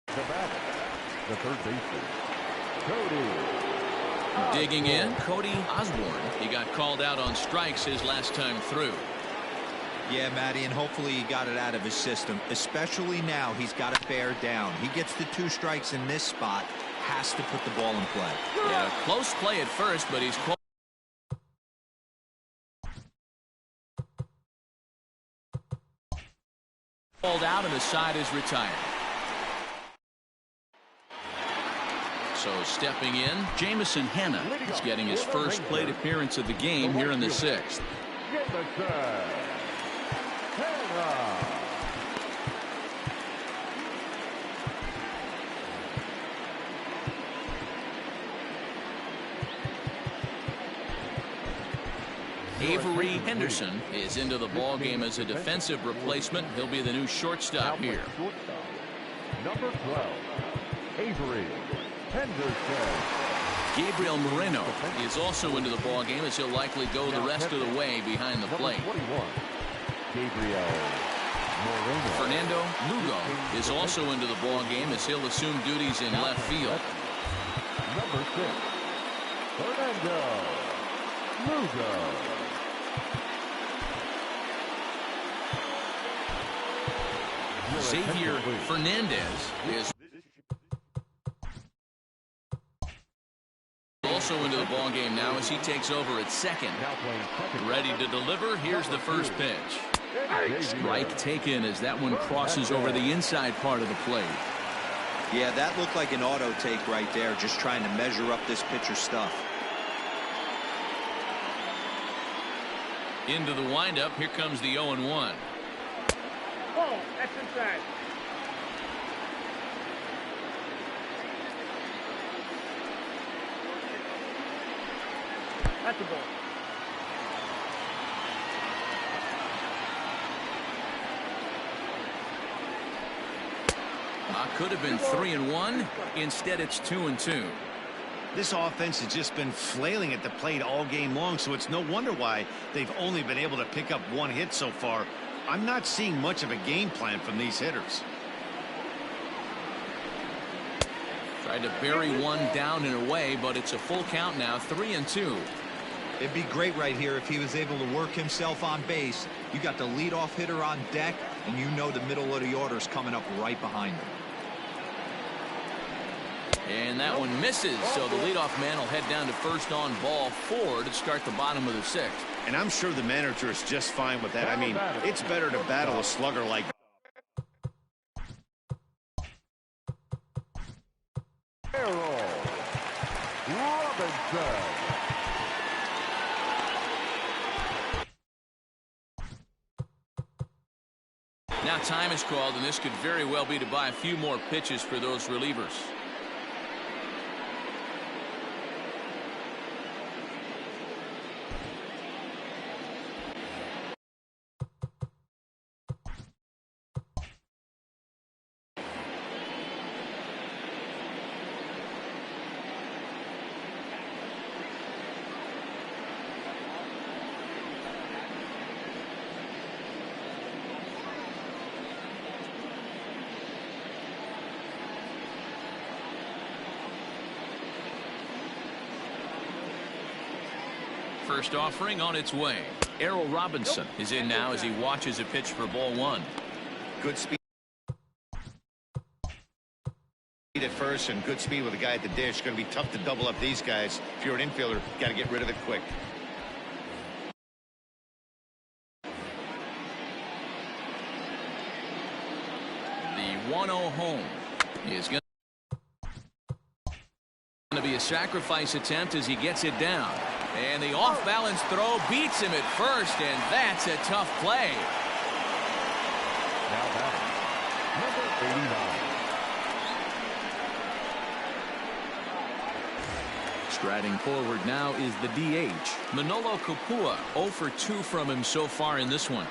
The batter, the third baseman, Cody. Digging in, Cody Osborne. He got called out on strikes his last time through. Yeah, Matty, and hopefully he got it out of his system, especially now he's got to bear down. He gets the 2 strikes in this spot, has to put the ball in play. Yeah, close play at first, but he's close. Called out and the side is retired. So stepping in, Jamison Hanna is getting his first plate appearance of the game here in the 6th. Avery Henderson is into the ball game as a defensive replacement. He'll be the new shortstop here. Number 12, Avery Henderson. Gabriel Moreno is also into the ball game as he'll likely go the rest of the way behind the plate. Gabriel Moreno. Fernando Lugo is also into the ball game as he'll assume duties in left field. Number 6, Fernando Lugo. Xavier Fernandez is also into the ball game now as he takes over at second. Ready to deliver. Here's the first pitch. Strike taken as that one crosses over the inside part of the plate. Yeah, that looked like an auto take right there, just trying to measure up this pitcher's stuff. Into the windup. Here comes the 0-1. Oh, that's inside. That's a ball. Could have been 3-1. Instead, it's 2-2. This offense has just been flailing at the plate all game long, so it's no wonder why they've only been able to pick up one hit so far. I'm not seeing much of a game plan from these hitters. Tried to bury one down and away, but it's a full count now, 3-2. It'd be great right here if he was able to work himself on base. You got the leadoff hitter on deck, and you know the middle of the order is coming up right behind him. And that one misses, so the leadoff man will head down to first on ball 4 to start the bottom of the 6th. And I'm sure the manager is just fine with that. I mean, it's better to battle a slugger like Robinson. Now time is called, and this could very well be to buy a few more pitches for those relievers. First offering on its way. Errol Robinson is in now as he watches a pitch for ball 1. good speed at first and good speed with the guy at the dish. Going to be tough to double up these guys. If you're an infielder, got to get rid of it quick. The 1-0 home is going to be a sacrifice attempt as he gets it down. And the off-balance throw beats him at first, and that's a tough play. Now batting, number 89. Striding forward now is the DH. Manolo Kapua, 0 for 2 from him so far in this one.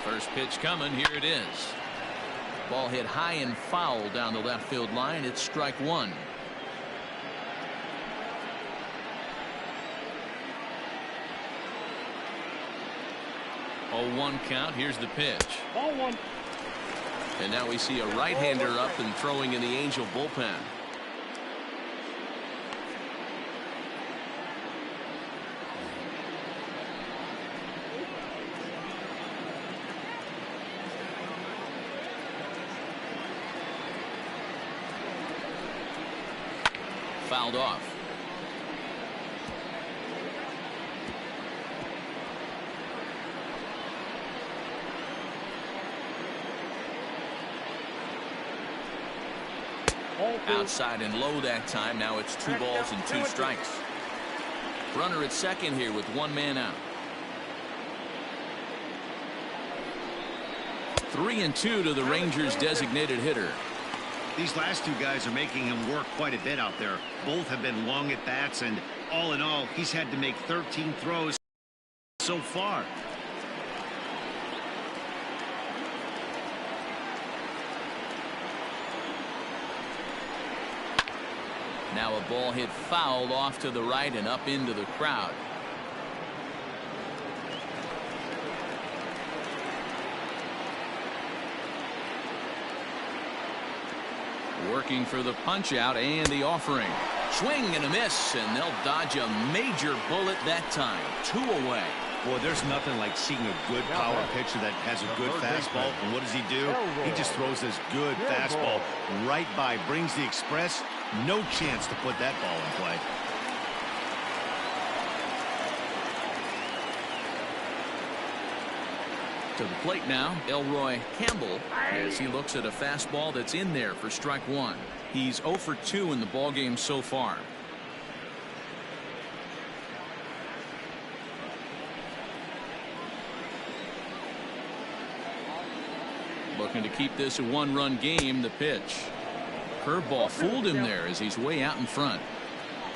First pitch coming. Here it is. Ball hit high and foul down the left field line. It's strike 1. 0-1 count. Here's the pitch. Ball 1. And now we see a right-hander up and throwing in the Angel bullpen. Fouled off. Outside and low that time. Now it's 2 balls and 2 strikes. Runner at second here with 1 man out. 3-2 to the Rangers' designated hitter. These last 2 guys are making him work quite a bit out there. Both have been long at bats, and all in all, he's had to make 13 throws so far. Now a ball hit foul off to the right and up into the crowd. Working for the punch out and the offering. Swing and a miss, and they'll dodge a major bullet that time. 2 away. Boy, there's nothing like seeing a good power pitcher that has a good fastball. And what does he do? He just throws this good fastball right by, brings the express. No chance to put that ball in play. To the plate now, Elroy Campbell, as he looks at a fastball that's in there for strike 1. He's 0 for 2 in the ballgame so far. Looking to keep this a 1-run game. The pitch. Curveball fooled him there as he's way out in front.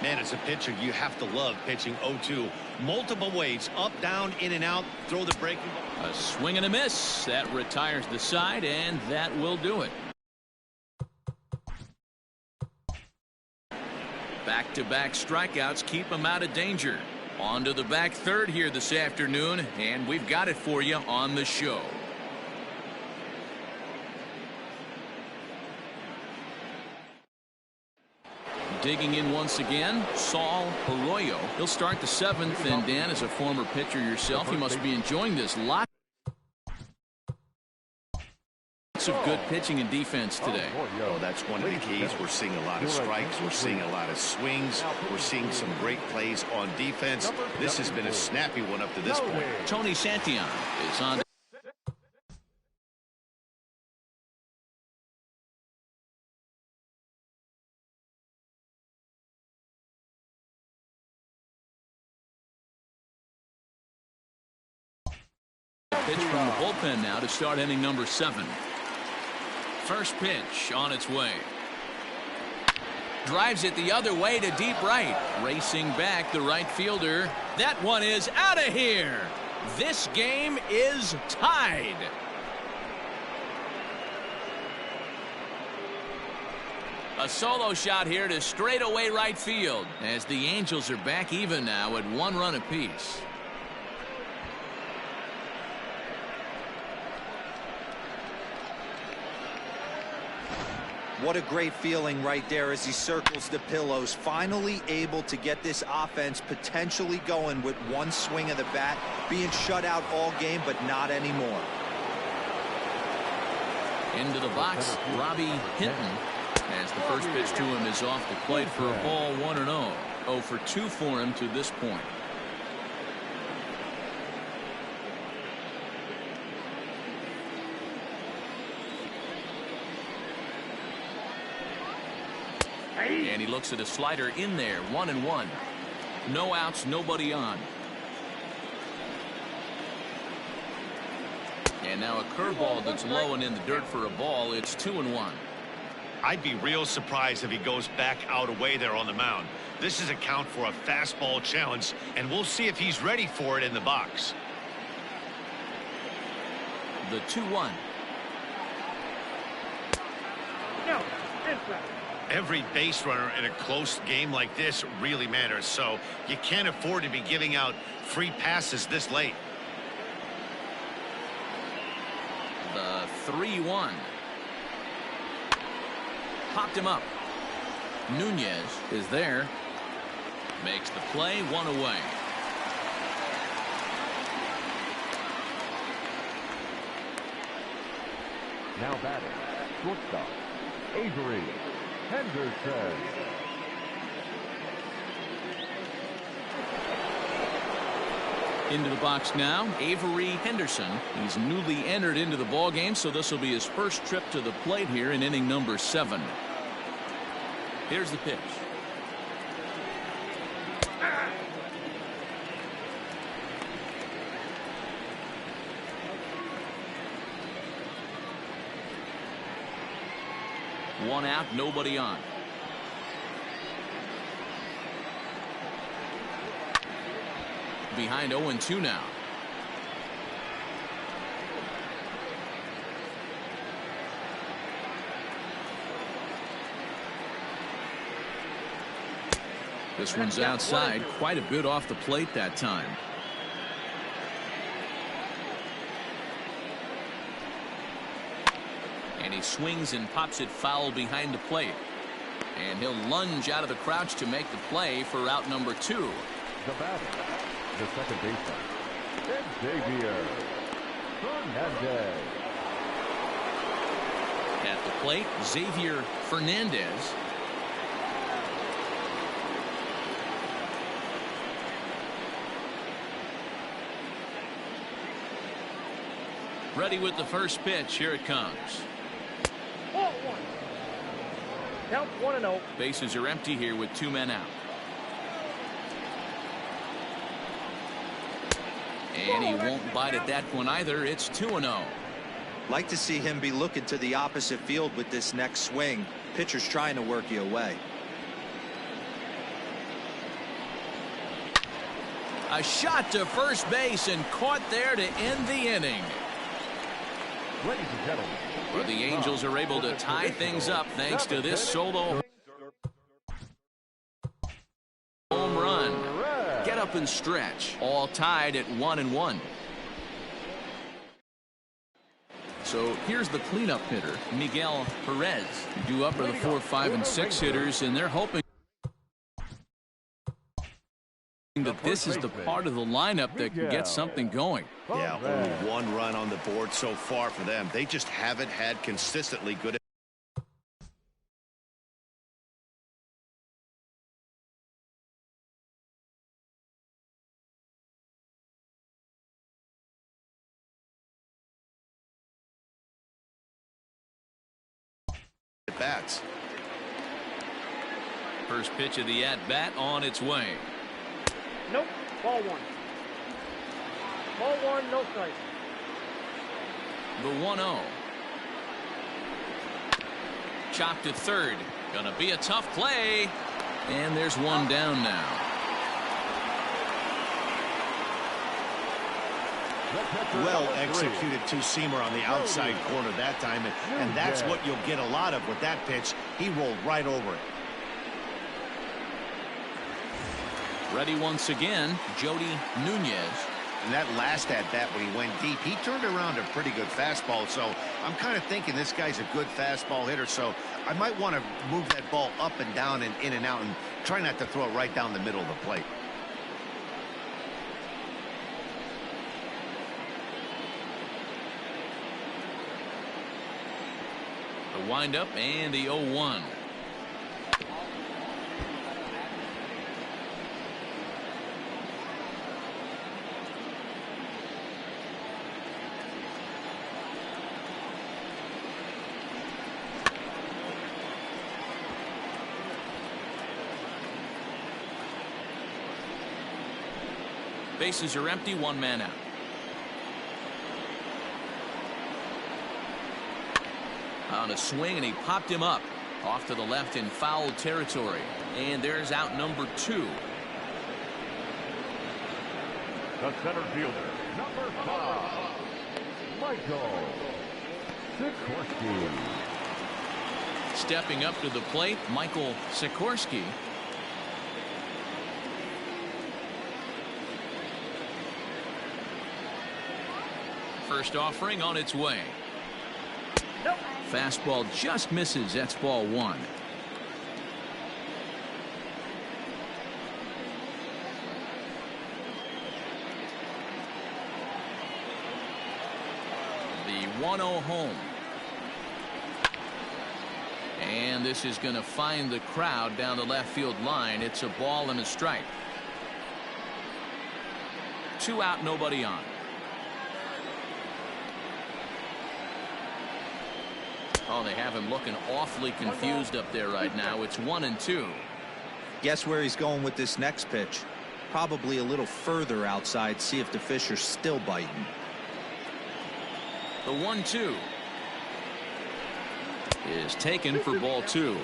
Man, as a pitcher, you have to love pitching 0-2. Multiple ways, up, down, in and out, throw the breaking ball. A swing and a miss. That retires the side, and that will do it. Back-to-back strikeouts keep him out of danger. On to the back third here this afternoon, and we've got it for you on the show. Digging in once again, Saul Arroyo. He'll start the 7th, and Dan, as a former pitcher yourself, you must be enjoying this. Lots of good pitching and defense today. Oh, that's one of the keys. We're seeing a lot of strikes. We're seeing a lot of swings. We're seeing some great plays on defense. This has been a snappy one up to this point. Tony Santillan is on. Pitch from the bullpen now to start inning number 7. First pitch on its way. Drives it the other way to deep right. Racing back the right fielder. That one is out of here. This game is tied. A solo shot here to straightaway right field as the Angels are back even now at 1 run apiece. What a great feeling right there as he circles the pillows. Finally able to get this offense potentially going with 1 swing of the bat. Being shut out all game, but not anymore. Into the box, Robbie Hinton, as the first pitch to him is off the plate for a ball 1-0. 0 for 2 for him to this point. And he looks at a slider in there. 1-1. No outs, nobody on. And now a curveball that's low and in the dirt for a ball. It's 2-1. I'd be real surprised if he goes back out away there on the mound. This is a count for a fastball challenge, and we'll see if he's ready for it in the box. The 2-1. No, inside. Every base runner in a close game like this really matters, so you can't afford to be giving out free passes this late. The 3-1. Popped him up. Nunez is there. Makes the play, 1 away. Now batting, shortstop, Avery Henderson. Into the box now, Avery Henderson. He's newly entered into the ball game, so this will be his first trip to the plate here in inning number 7. Here's the pitch. One out, nobody on. Behind 0-2 now. This one's outside, quite a bit off the plate that time. And he swings and pops it foul behind the plate. And he'll lunge out of the crouch to make the play for out number 2. The batter, the second baseman, Xavier Fernandez. At the plate, Xavier Fernandez. Ready with the first pitch. Here it comes. Ball one. Count 1-0. Bases are empty here with 2 men out. And he won't bite at that one either. It's 2-0. Like to see him be looking to the opposite field with this next swing. Pitcher's trying to work you away. A shot to first base and caught there to end the inning. Ladies and gentlemen, Well, the Angels are able to tie things up thanks to this solo home run. Get up and stretch. All tied at 1-1. So here's the cleanup hitter, Miguel Perez. Due up are the 4, 5, and 6 hitters, and they're hoping that this is the part of the lineup that can get something going. Yeah, only 1 run on the board so far for them. They just haven't had consistently good. Bats. First pitch of the at-bat on its way. Nope. Ball one. Ball one, no strike. The 1-0. Chopped to third. Gonna be a tough play. And there's one down now. Well executed two-seamer on the outside corner that time, and that's what you'll get a lot of with that pitch. He rolled right over it. Ready once again, Jody Nunez. And that last at-bat when he went deep, he turned around a pretty good fastball. So I'm kind of thinking this guy's a good fastball hitter. So I might want to move that ball up and down and in and out and try not to throw it right down the middle of the plate. The windup and the 0-1. Bases are empty, 1 man out. On a swing, and he popped him up off to the left in foul territory. And there's out number 2. the center fielder, number 5, Michael Sikorsky. Stepping up to the plate, Michael Sikorsky. First offering on its way. Nope. Fastball just misses. That's ball 1. The 1-0 home. And this is going to find the crowd down the left field line. It's a ball and a strike. 2 out, nobody on. Oh, they have him looking awfully confused up there right now. It's 1-2. Guess where he's going with this next pitch? Probably a little further outside, see if the fish are still biting. The 1-2 is taken for ball 2.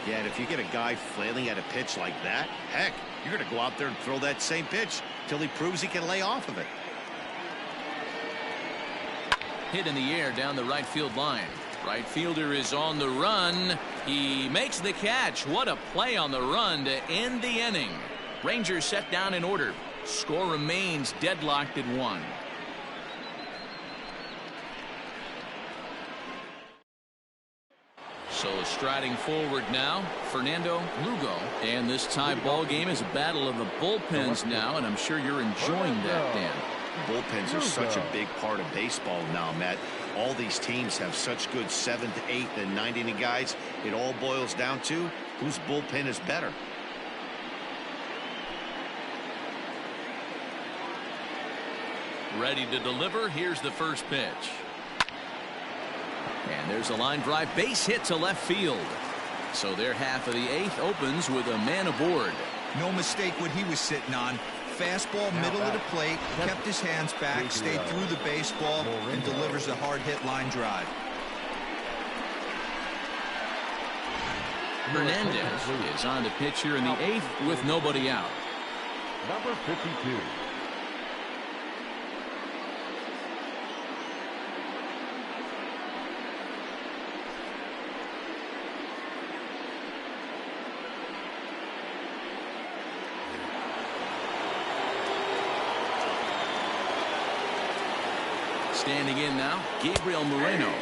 Yeah, and if you get a guy flailing at a pitch like that, heck, you're going to go out there and throw that same pitch till he proves he can lay off of it. Hit in the air down the right field line. Right fielder is on the run. He makes the catch. What a play on the run to end the inning. Rangers set down in order. Score remains deadlocked at 1. So striding forward now, Fernando Lugo. And this tie ball game is a battle of the bullpens now, and I'm sure you're enjoying that, Dan. Bullpens are such a big part of baseball now, Matt. All these teams have such good 7th, 8th, and 9th inning guys. It all boils down to whose bullpen is better. Ready to deliver. Here's the first pitch. And there's a line drive base hit to left field. So their half of the 8th opens with a man aboard. No mistake what he was sitting on. Fastball, middle of the plate, kept his hands back, stayed through the baseball, and delivers a hard hit line drive. Hernandez is on to pitch here in the 8th with nobody out. Number 52. Standing in now, Gabriel Moreno,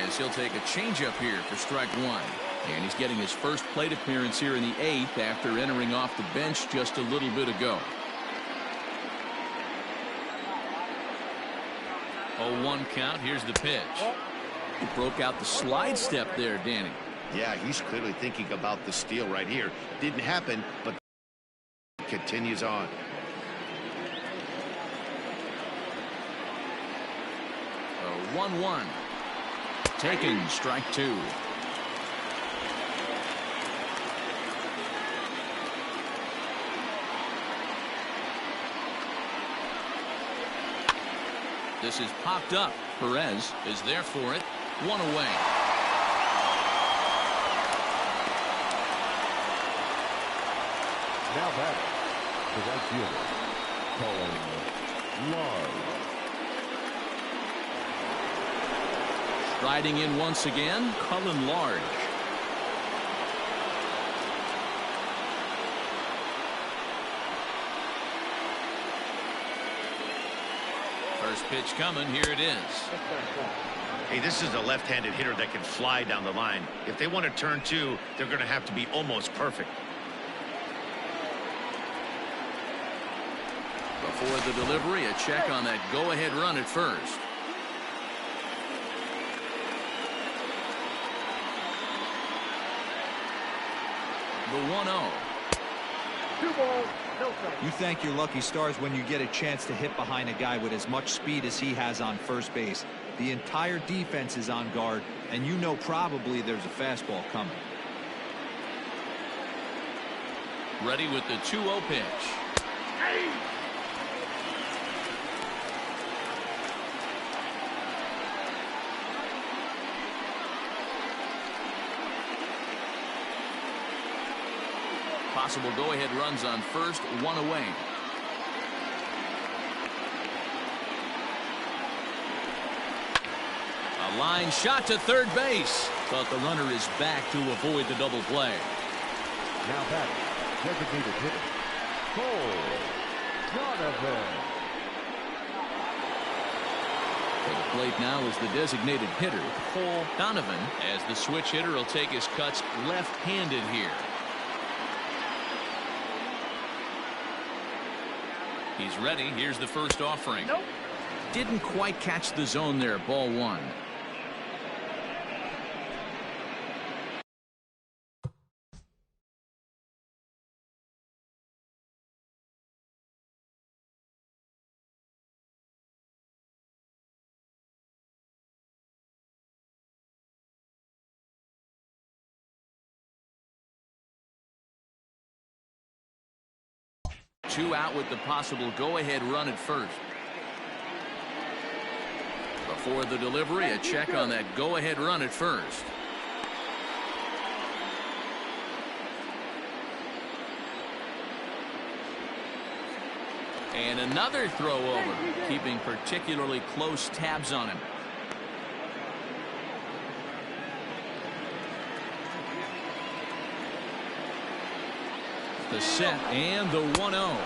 as he'll take a changeup here for strike 1. And he's getting his first plate appearance here in the 8th after entering off the bench just a little bit ago. 0-1 count. Here's the pitch. He broke out the slide step there, Danny. Yeah, he's clearly thinking about the steal right here. Didn't happen, but continues on. A 1-1. Taken, strike 2. This is popped up. Perez is there for it. 1 away. Now batting, the right fielder, Colin Large. Striding in once again, Cullen Large. First pitch coming. Here it is. Hey, this is a left-handed hitter that can fly down the line. If they want to turn 2, they're going to have to be almost perfect. Before the delivery, a check on that go-ahead run at first. The 1-0. 2 balls, no strikes. You thank your lucky stars when you get a chance to hit behind a guy with as much speed as he has on first base. The entire defense is on guard, and you know probably there's a fastball coming. Ready with the 2-0 pitch. Possible go-ahead runs on first, 1 away. A line shot to third base, but the runner is back to avoid the double play. Now batting, designated hitter, Cole Donovan. For the plate now is the designated hitter, Cole Donovan, as the switch hitter will take his cuts left-handed here. He's ready. Here's the first offering. Nope. Didn't quite catch the zone there. Ball 1. 2 out with the possible go-ahead run at first. Before the delivery, a check on that go-ahead run at first. And another throw over, keeping particularly close tabs on him. The set and the 1-0.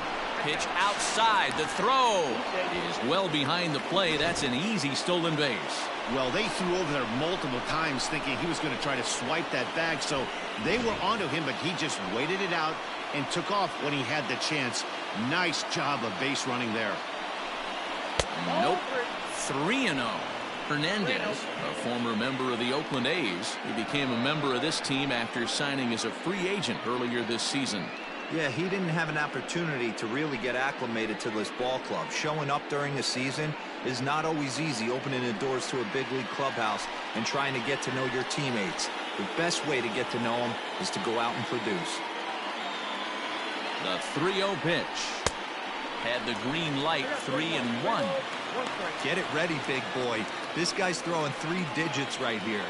Pitch outside. The throw is well behind the play. That's an easy stolen base. Well, they threw over there multiple times thinking he was going to try to swipe that bag, so they were onto him, but he just waited it out and took off when he had the chance. Nice job of base running there. Nope. 3-0. Hernandez, a former member of the Oakland A's, he became a member of this team after signing as a free agent earlier this season. Yeah, he didn't have an opportunity to really get acclimated to this ball club. Showing up during the season is not always easy, opening the doors to a big league clubhouse and trying to get to know your teammates. The best way to get to know them is to go out and produce. The 3-0 pitch. Had the green light, 3-1. Get it ready, big boy. This guy's throwing 3 digits right here.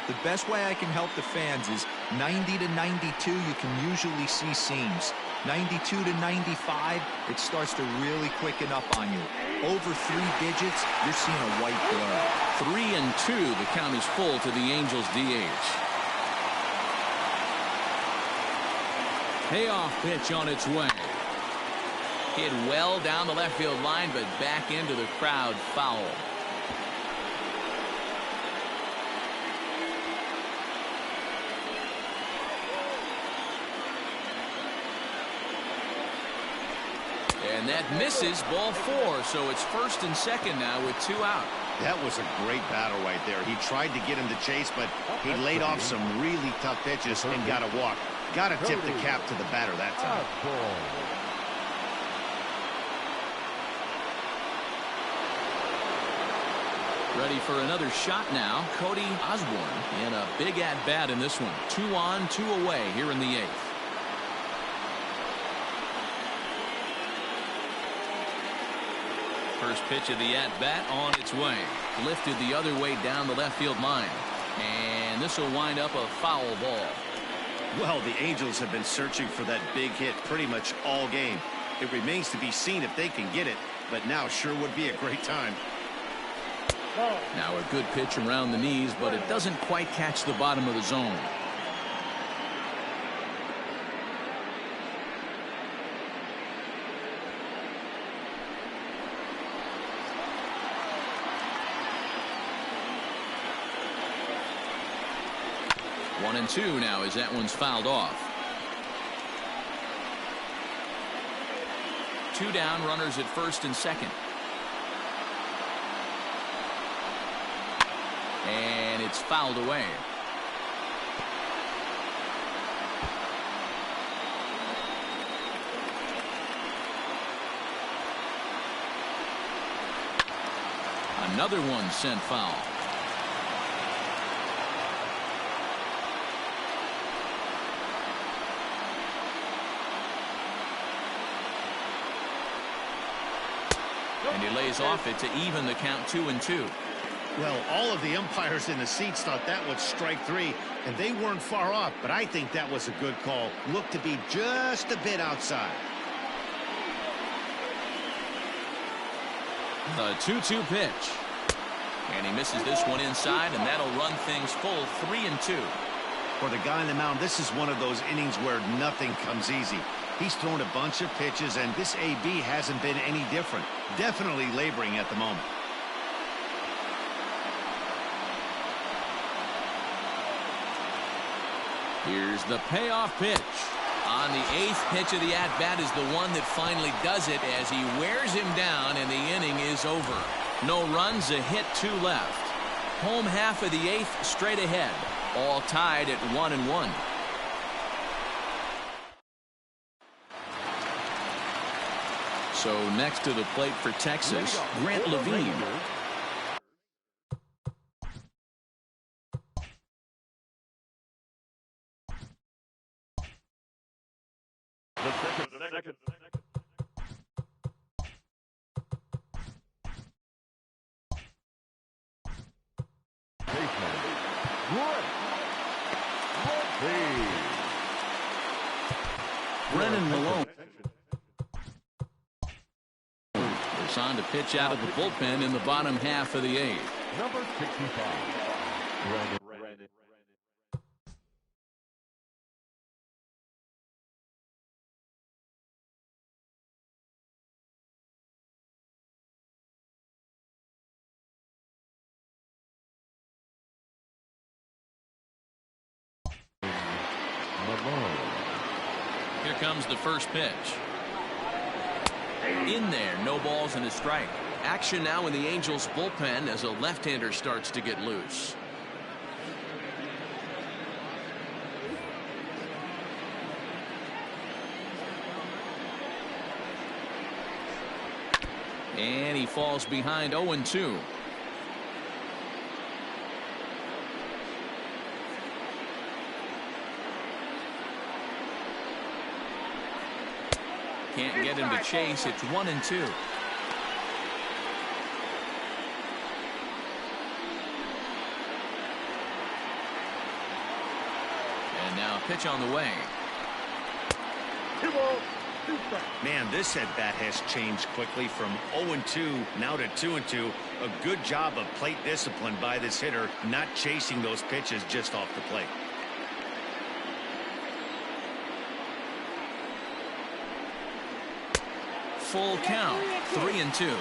The best way I can help the fans is 90 to 92, you can usually see seams. 92 to 95, it starts to really quicken up on you. Over 3 digits, you're seeing a white blur. 3-2, the count is full to the Angels DH. Payoff pitch on its way. Hit well down the left field line, but back into the crowd, foul. And that misses, ball 4, so it's 1st and 2nd now with 2 out. That was a great battle right there. He tried to get him to chase, but he laid off some really tough pitches and got a walk. Got to tip the cap to the batter that time. Ready for another shot now. Cody Osborne in a big at-bat in this one. 2 on, 2 away here in the 8th. First pitch of the at-bat on its way. Lifted the other way down the left field line. And this will wind up a foul ball. Well, the Angels have been searching for that big hit pretty much all game. It remains to be seen if they can get it, but now sure would be a great time. Now a good pitch around the knees, but it doesn't quite catch the bottom of the zone. One and 2 now as that one's fouled off. 2 down, runners at 1st and 2nd. And it's fouled away. Another one sent foul. And he lays off it to even the count 2-2. Well, all of the umpires in the seats thought that was strike 3, and they weren't far off, but I think that was a good call. Looked to be just a bit outside. The 2-2 pitch. And he misses this one inside, and that'll run things full 3-2. For the guy on the mound, this is one of those innings where nothing comes easy. He's thrown a bunch of pitches, and this AB hasn't been any different. Definitely laboring at the moment. Here's the payoff pitch. On the 8th pitch of the at-bat is the one that finally does it as he wears him down, and the inning is over. No runs, a hit, 2 left. Home half of the 8th straight ahead. All tied at 1-1. So next to the plate for Texas, Grant Levine. The second. Brennan Malone is on to pitch out of the bullpen in the bottom half of the eighth. Number 65, Brennan. Here comes the first pitch. In there, no balls and a strike. Action now in the Angels bullpen as a left-hander starts to get loose. And he falls behind 0-2. Can't get him to chase. It's 1-2. And now pitch on the way. 2 balls, 2 strikes. Man, this at bat has changed quickly from 0-2 now to 2-2. A good job of plate discipline by this hitter, not chasing those pitches just off the plate. Full count, 3-2.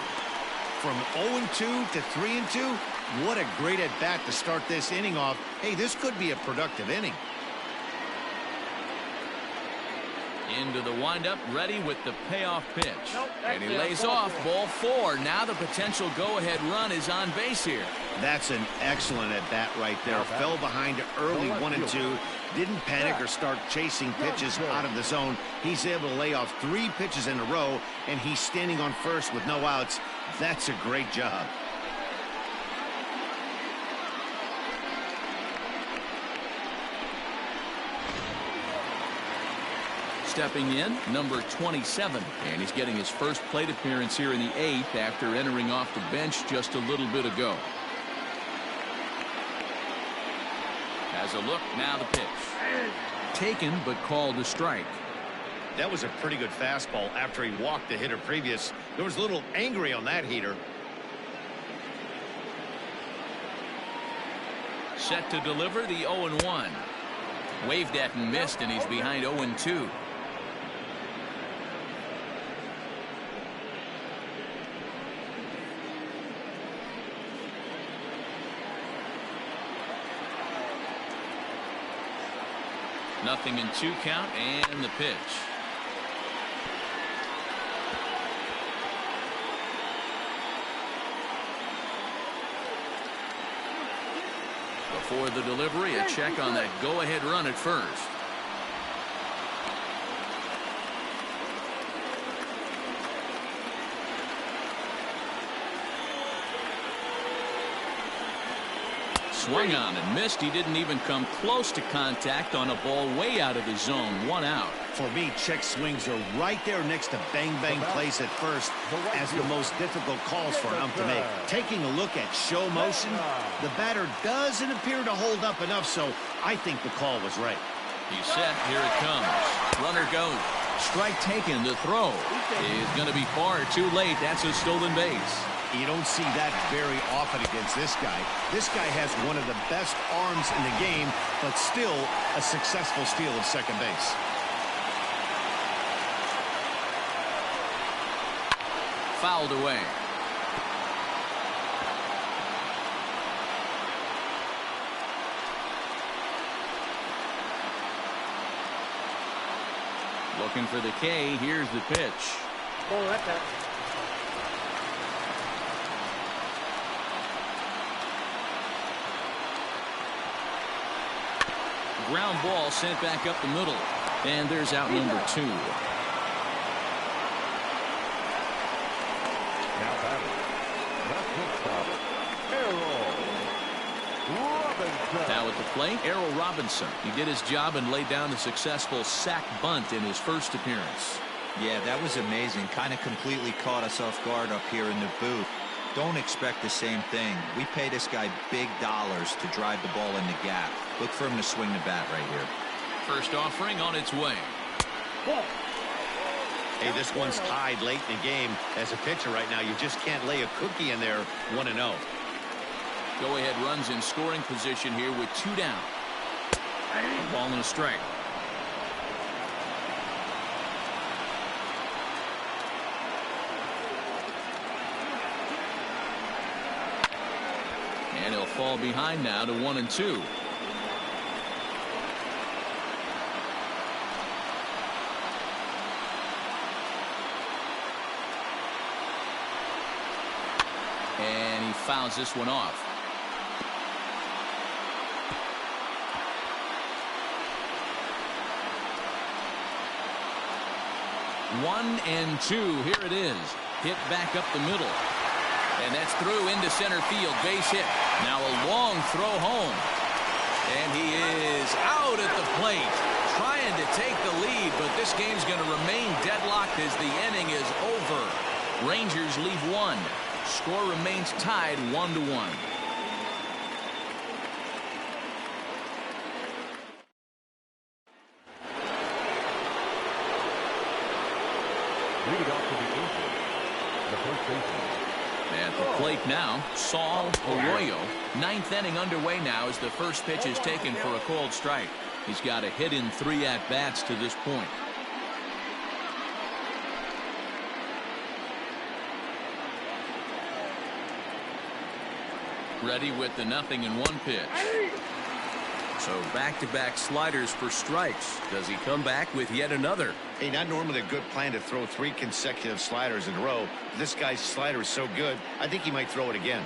From 0-2 to 3-2, what a great at bat to start this inning off. Hey, this could be a productive inning. Into the windup, ready with the payoff pitch. Nope, And he that's it. lays Ball off, 4. ball 4. Now the potential go-ahead run is on base here. That's an excellent at bat right there. Fell behind early 1-2. Didn't panic or start chasing pitches out of the zone. He's able to lay off 3 pitches in a row, and he's standing on first with no outs. That's a great job. Stepping in, number 27. And he's getting his first plate appearance here in the 8th after entering off the bench just a little bit ago. Has a look, now the pitch. Taken, but called a strike. That was a pretty good fastball after he walked the hitter previous. There was a little angry on that heater. Set to deliver the 0-1. Waved at and missed, and he's behind 0-2. Nothing in 2 count, and the pitch. Before the delivery, a check on that go-ahead run at first. Swung on and missed. He didn't even come close to contact on a ball way out of his zone. 1 out. For me, check swings are right there next to bang-bang plays at first as the most difficult calls for an ump to make. Taking a look at show motion, the batter doesn't appear to hold up enough, so I think the call was right. He's set. Here it comes. Runner goes. Strike taken. The throw is going to be far too late. That's a stolen base. You don't see that very often against this guy. This guy has one of the best arms in the game, but still a successful steal of second base. Fouled away. Looking for the K. Here's the pitch. Ball at that. Ground ball sent back up the middle. And there's out number 2. Now batting, the shortstop, Errol Robinson. Now at the plate, Errol Robinson. He did his job and laid down a successful sac bunt in his first appearance. Yeah, that was amazing. Kind of completely caught us off guard up here in the booth. Don't expect the same thing. We pay this guy big dollars to drive the ball in the gap. Look for him to swing the bat right here. First offering on its way. Hey, this one's tied late in the game. As a pitcher right now, you just can't lay a cookie in there 1-0. Go-ahead runs in scoring position here with 2 down. A ball and a strike. And he'll fall behind now to 1-2. And he fouls this one off. 1-2. Here it is. Hit back up the middle. And that's through into center field. Base hit. Now a long throw home. And he is out at the plate. Trying to take the lead, but this game's going to remain deadlocked as the inning is over. Rangers leave 1. Score remains tied 1-1. Lead it off to the Angels, the first baseman. At the plate now, Saul Arroyo. 9th inning underway now as the first pitch is taken for a called strike. He's got a hit in 3 at-bats to this point. Ready with the 0-1 pitch. So back-to-back sliders for strikes. Does he come back with yet another? Hey, not normally a good plan to throw 3 consecutive sliders in a row. This guy's slider is so good, I think he might throw it again.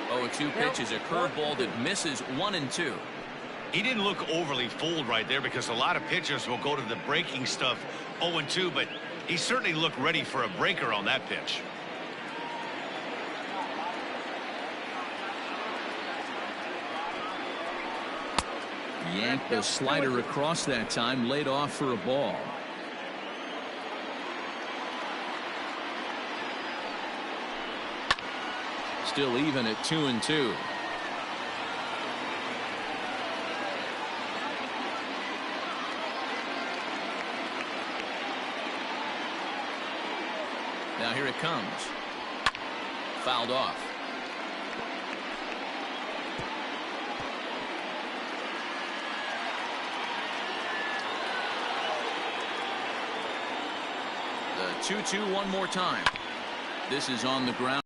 Oh, 2 pitch is a curveball that misses 1-2. He didn't look overly fooled right there because a lot of pitchers will go to the breaking stuff 0-2, but he certainly looked ready for a breaker on that pitch. Yanked the slider across that time, laid off for a ball. Still even at 2-2. Now here it comes. Fouled off. The 2-2 one more time. This is on the ground.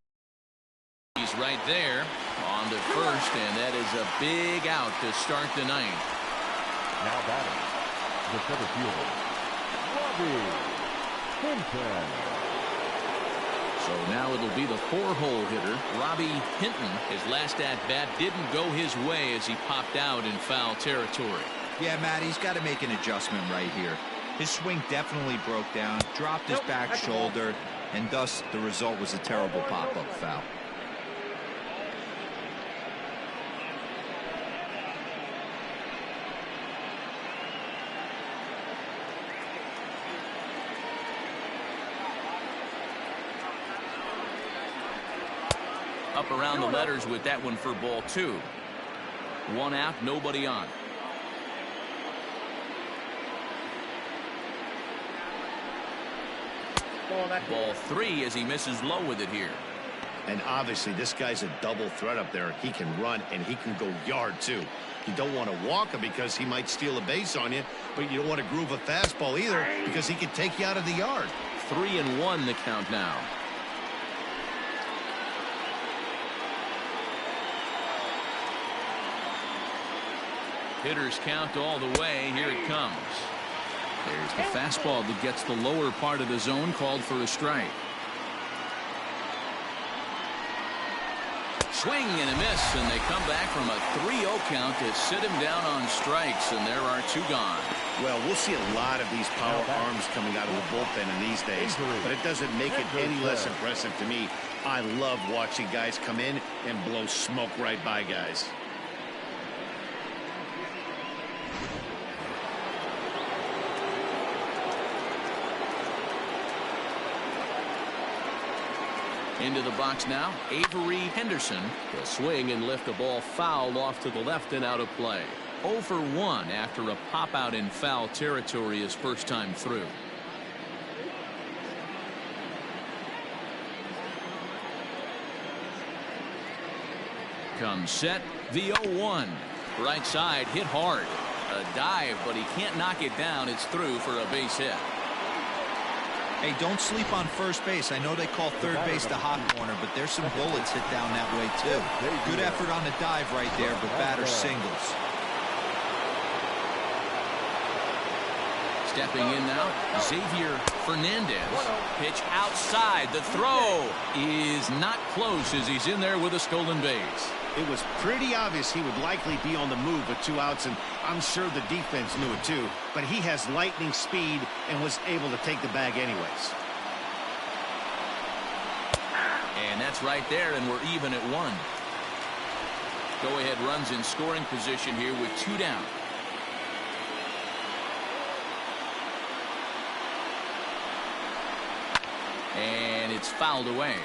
He's right there on the first, and that is a big out to start the 9th. Now batting, the center fielder, Robbie Hinton. So now it'll be the 4-hole hitter, Robbie Hinton. His last at-bat didn't go his way as he popped out in foul territory. Yeah, Matt, he's got to make an adjustment right here. His swing definitely broke down, dropped his back shoulder, and thus the result was a terrible pop-up foul. Up around the letters with that one for ball 2. 1 out, nobody on. Ball 3 as he misses low with it here. And obviously this guy's a double threat up there. He can run and he can go yard too. You don't want to walk him because he might steal a base on you, but you don't want to groove a fastball either because he can take you out of the yard. 3-1 the count now. Hitters count all the way. Here it comes. There's the fastball that gets the lower part of the zone, called for a strike. Swing and a miss, and they come back from a 3-0 count to sit him down on strikes, and there are 2 gone. Well, we'll see a lot of these power arms coming out of the bullpen in these days, but it doesn't make it any less impressive to me. I love watching guys come in and blow smoke right by guys. Into the box now, Avery Henderson. He'll swing and lift the ball foul off to the left and out of play. 0 for 1 after a pop out in foul territory his first time through. Comes set, the 0-1. Right side hit hard. A dive, but he can't knock it down. It's through for a base hit. Hey, don't sleep on first base. I know they call third base the hot corner, but there's some bullets hit down that way, too. Good effort on the dive right there, but batter singles. Stepping in now, Xavier Fernandez. Pitch outside. The throw is not close as he's in there with a stolen base. It was pretty obvious he would likely be on the move with 2 outs, and I'm sure the defense knew it too. But he has lightning speed and was able to take the bag anyways. And that's right there, and we're even at 1. Go-ahead runs in scoring position here with 2 down. And it's fouled away.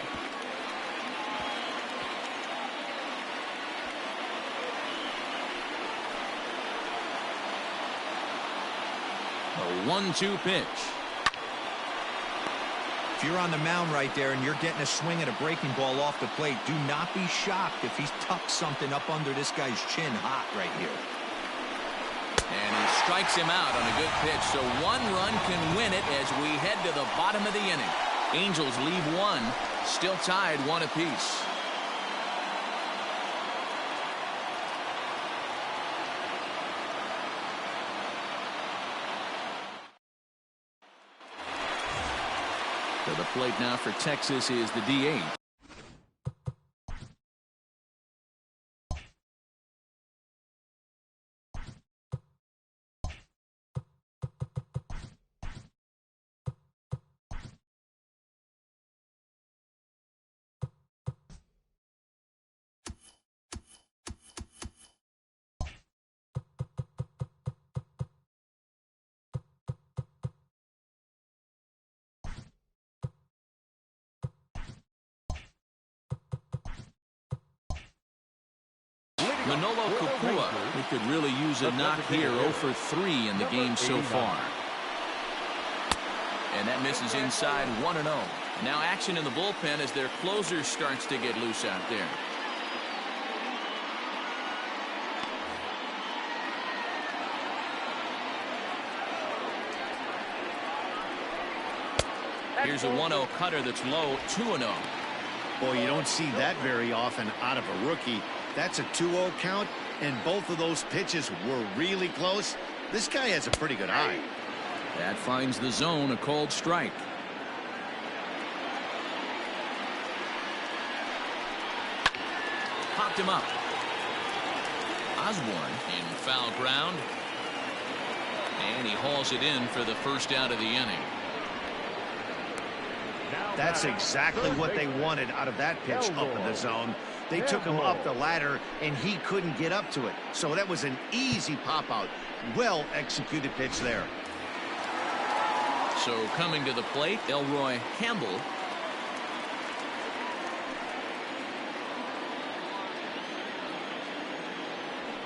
A 1-2 pitch. If you're on the mound right there and you're getting a swing at a breaking ball off the plate, do not be shocked if he's tucked something up under this guy's chin hot right here. And he strikes him out on a good pitch, so 1 run can win it as we head to the bottom of the inning. Angels leave 1, still tied 1 apiece. To the plate now for Texas is the DH. Manolo Capua, who could really use a knock here. 0 for 3 in the game so far. And that misses inside 1-0. Now action in the bullpen as their closer starts to get loose out there. Here's a 1-0 cutter that's low, 2-0. Boy, you don't see that very often out of a rookie. That's a 2-0 count, and both of those pitches were really close. This guy has a pretty good eye. That finds the zone, a called strike. Popped him up. Osborne in foul ground. And he hauls it in for the first out of the inning. That's exactly what they wanted out of that pitch up in the zone. They took him up the ladder, and he couldn't get up to it. So that was an easy pop-out. Well-executed pitch there. So coming to the plate, Elroy Campbell.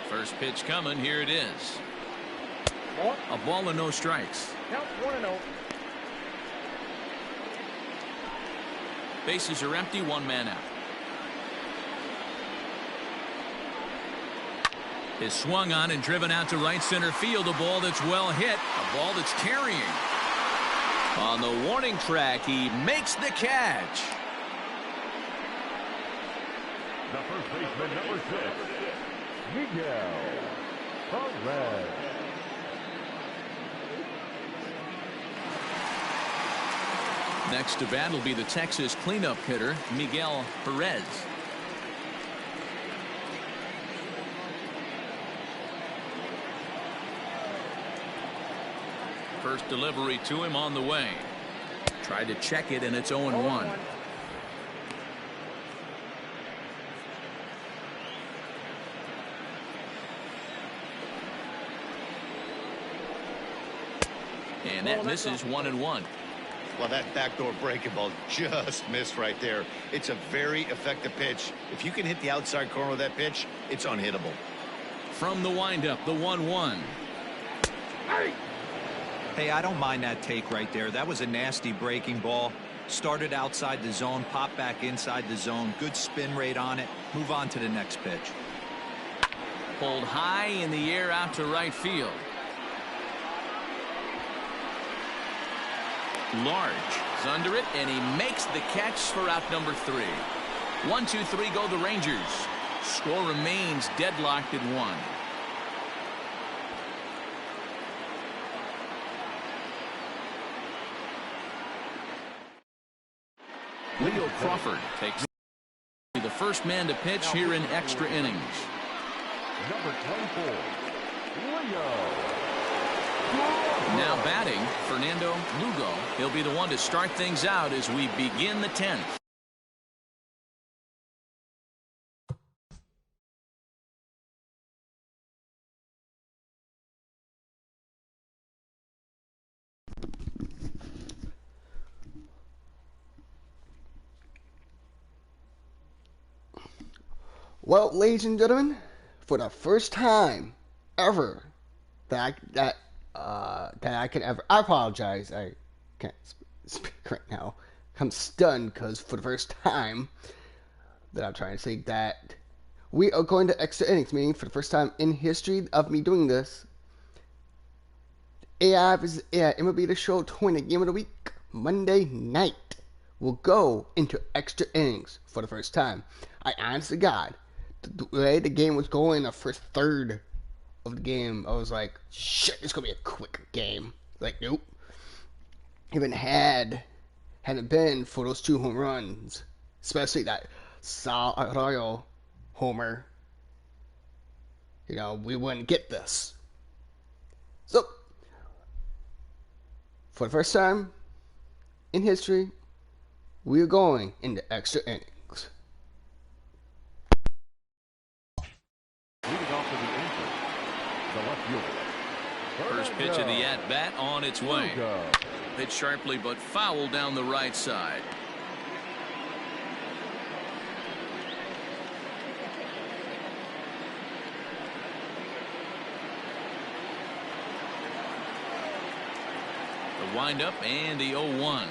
First pitch coming. Here it is. A ball and no strikes. Count 1-0. Bases are empty, 1 man out. Is swung on and driven out to right center field. A ball that's well hit. A ball that's carrying. On the warning track, he makes the catch. The first baseman, number 6, Miguel Perez. Next to bat will be the Texas cleanup hitter, Miguel Perez. First delivery to him on the way. Tried to check it, and it's 0-1. And that misses 1-1. Well, that backdoor breaking ball just missed right there. It's a very effective pitch. If you can hit the outside corner of that pitch, it's unhittable. From the windup, the 1-1. Hey, I don't mind that take right there. That was a nasty breaking ball. Started outside the zone, popped back inside the zone. Good spin rate on it. Move on to the next pitch. Pulled high in the air out to right field. Large is under it, and he makes the catch for out number 3. 1, 2, 3 go the Rangers. Score remains deadlocked at 1. Leo Crawford takes the first man to pitch here in extra innings. Number 24, Leo. Now batting, Fernando Lugo. He'll be the one to start things out as we begin the 10th. Well, ladies and gentlemen, for the first time ever I apologize. I can't speak right now. I'm stunned because for the first time that I'm trying to say that we are going to extra innings, meaning for the first time in history of me doing this, MLB The Show 20 Game of the Week Monday night will go into extra innings for the first time. I honestly, God, the way the game was going, the first third of the game, I was like, shit, it's gonna be a quick game. Like, nope. Even hadn't been for those 2 home runs, especially that Sal Arroyo homer, we wouldn't get this. So, for the first time in history, we are going into extra innings. Leading off to the infield, the left fielder. First pitch of the at-bat on its way. Lugo. Hit sharply but foul down the right side. The windup and the 0-1.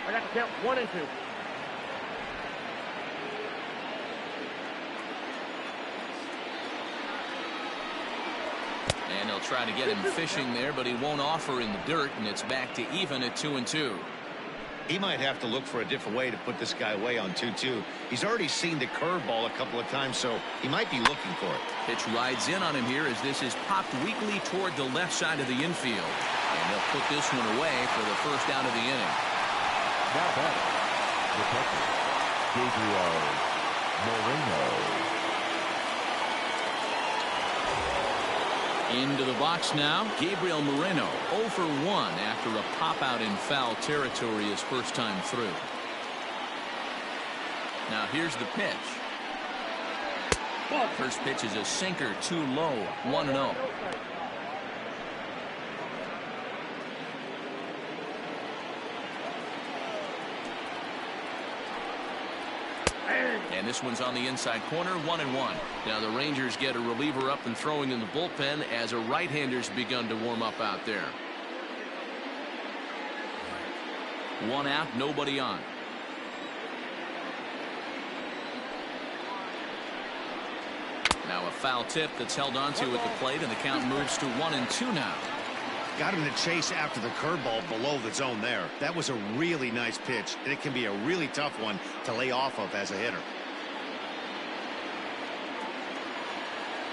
I got to count 1 and 2. And they'll try to get him fishing there, but he won't offer in the dirt, and it's back to even at 2-2. He might have to look for a different way to put this guy away on 2-2. He's already seen the curveball a couple of times, so he might be looking for it. Pitch rides in on him here as this is popped weakly toward the left side of the infield. And they'll put this one away for the first out of the inning. Now batting, the catcher, Gabriel Moreno. Into the box now, Gabriel Moreno, 0 for 1 after a pop-out in foul territory his first time through. Now here's the pitch. First pitch is a sinker, too low, 1-0. And this one's on the inside corner, 1-1. Now the Rangers get a reliever up and throwing in the bullpen as a right-hander's begun to warm up out there. 1 out, nobody on. Now a foul tip that's held onto at the plate, and the count moves to 1-2 now. Got him to chase after the curveball below the zone there. That was a really nice pitch, and it can be a really tough one to lay off of as a hitter.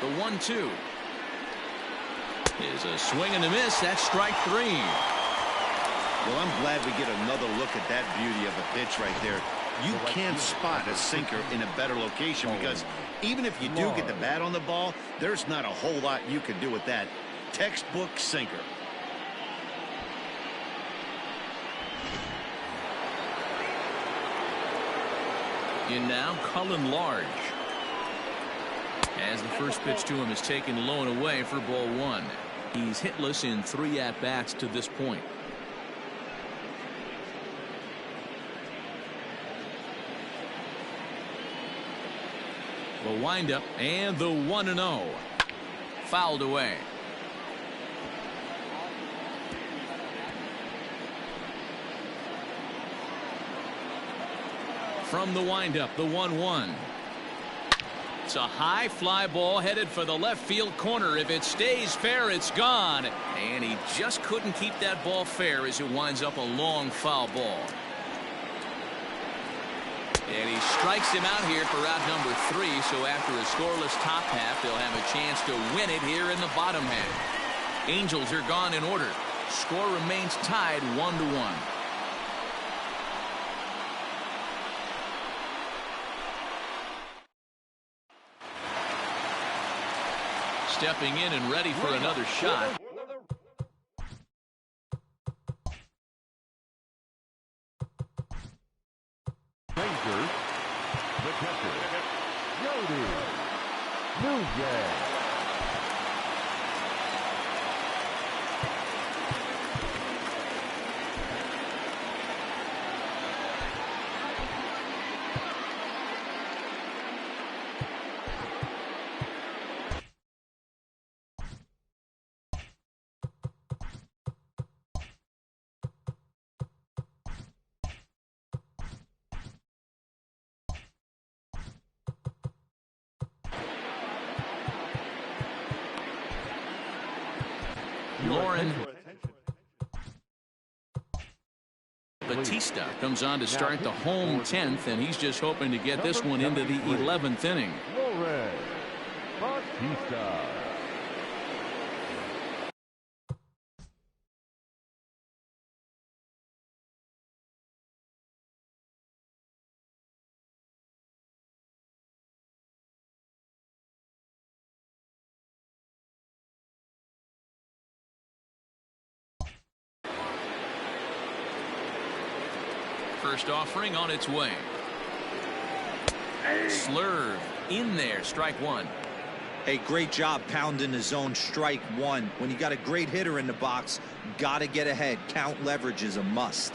The 1-2 is a swing and a miss. That's strike 3. Well, I'm glad we get another look at that beauty of a pitch right there. You can't spot a sinker in a better location because even if you do get the bat on the ball, there's not a whole lot you can do with that. Textbook sinker. In now, Cullen Large. As the first pitch to him is taken low and away for ball one. He's hitless in 3 at-bats to this point. The windup and the 1-0. Fouled away. From the windup, the 1-1. It's a high fly ball headed for the left field corner. If it stays fair, it's gone. And he just couldn't keep that ball fair as it winds up a long foul ball. And he strikes him out here for out number 3. So after a scoreless top half, they'll have a chance to win it here in the bottom half. Angels are gone in order. Score remains tied 1-1. Stepping in and ready for another shot. Rangers, the catcher, Jody Nugent. Lauren Batista comes on to start the home 10th, and he's just hoping to get this one into the 11th inning. Lauren Batista. First offering on its way. Slurve in there, strike one. Hey, great job pounding the zone, strike one. When you got a great hitter in the box, got to get ahead. Count leverage is a must.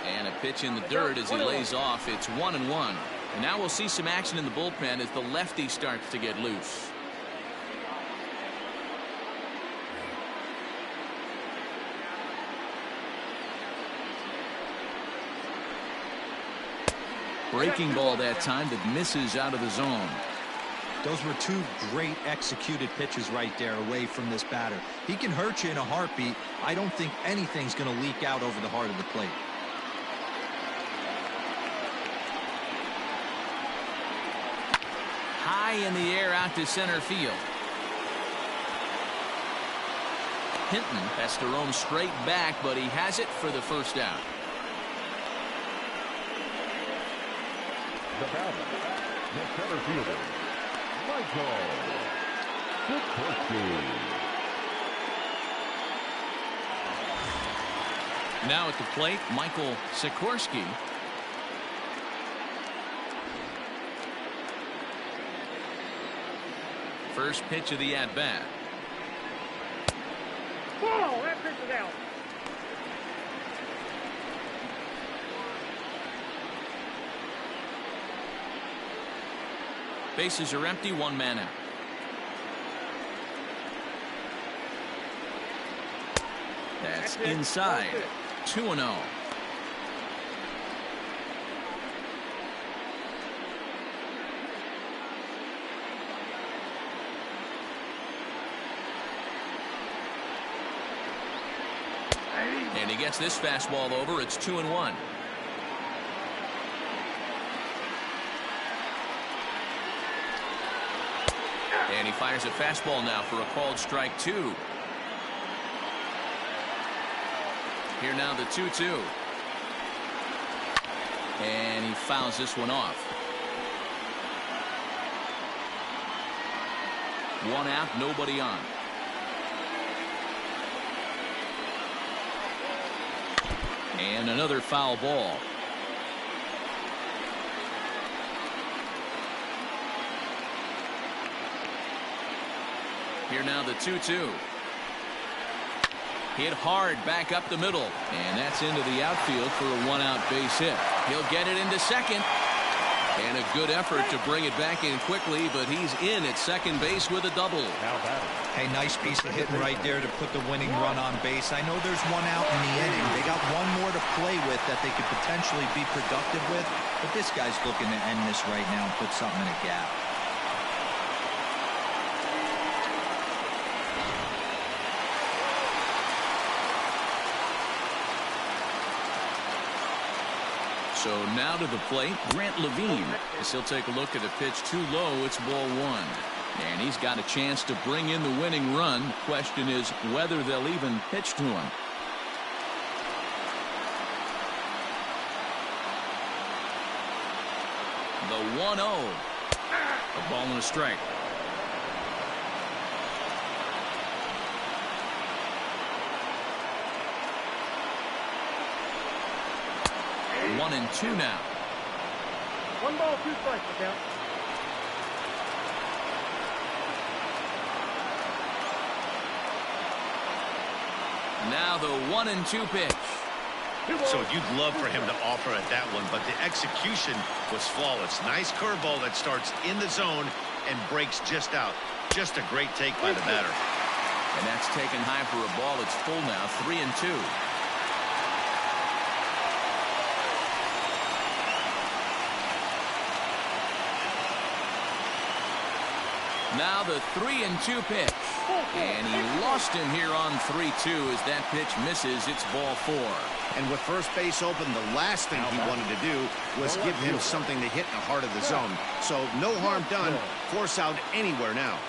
And a pitch in the dirt as he lays off. It's 1-1. And now we'll see some action in the bullpen as the lefty starts to get loose. Breaking ball that time that misses out of the zone. Those were 2 great executed pitches right there away from this batter. He can hurt you in a heartbeat. I don't think anything's going to leak out over the heart of the plate. High in the air out to center field. Hinton has to roam straight back, but he has it for the first out. The batter, the center fielder, Michael Sikorsky. Now at the plate, Michael Sikorsky. First pitch of the at-bat. Whoa, that pitch is out. Bases are empty, 1 man out. That's inside. 2-0. And he gets this fastball over. It's 2-1. And he fires a fastball now for a called strike 2. Here now the 2-2. And he fouls this one off. 1 out, nobody on. And another foul ball. Here now the 2-2. Hit hard back up the middle. And that's into the outfield for a one-out base hit. He'll get it into second. And a good effort to bring it back in quickly, but he's in at second base with a double. Hey, nice piece of hitting right there to put the winning run on base. I know there's one out in the inning. They got one more to play with that they could potentially be productive with, but this guy's looking to end this right now and put something in a gap. So now to the plate, Grant Levine, as he'll take a look at a pitch too low. It's ball one. And he's got a chance to bring in the winning run. Question is whether they'll even pitch to him. The 1-0. A ball and a strike. One and two now. 1 ball, 2 strikes, look out. Now the 1-2 pitch. So you'd love for him to offer at that one, but the execution was flawless. Nice curveball that starts in the zone and breaks just out. Just a great take by the batter. And that's taken high for a ball. It's full now, 3-2. Now the 3-2 pitch. And he lost him here on 3-2 as that pitch misses. It's ball 4. And with first base open, the last thing he wanted to do was give him something to hit in the heart of the zone. So no harm done. Force out anywhere now.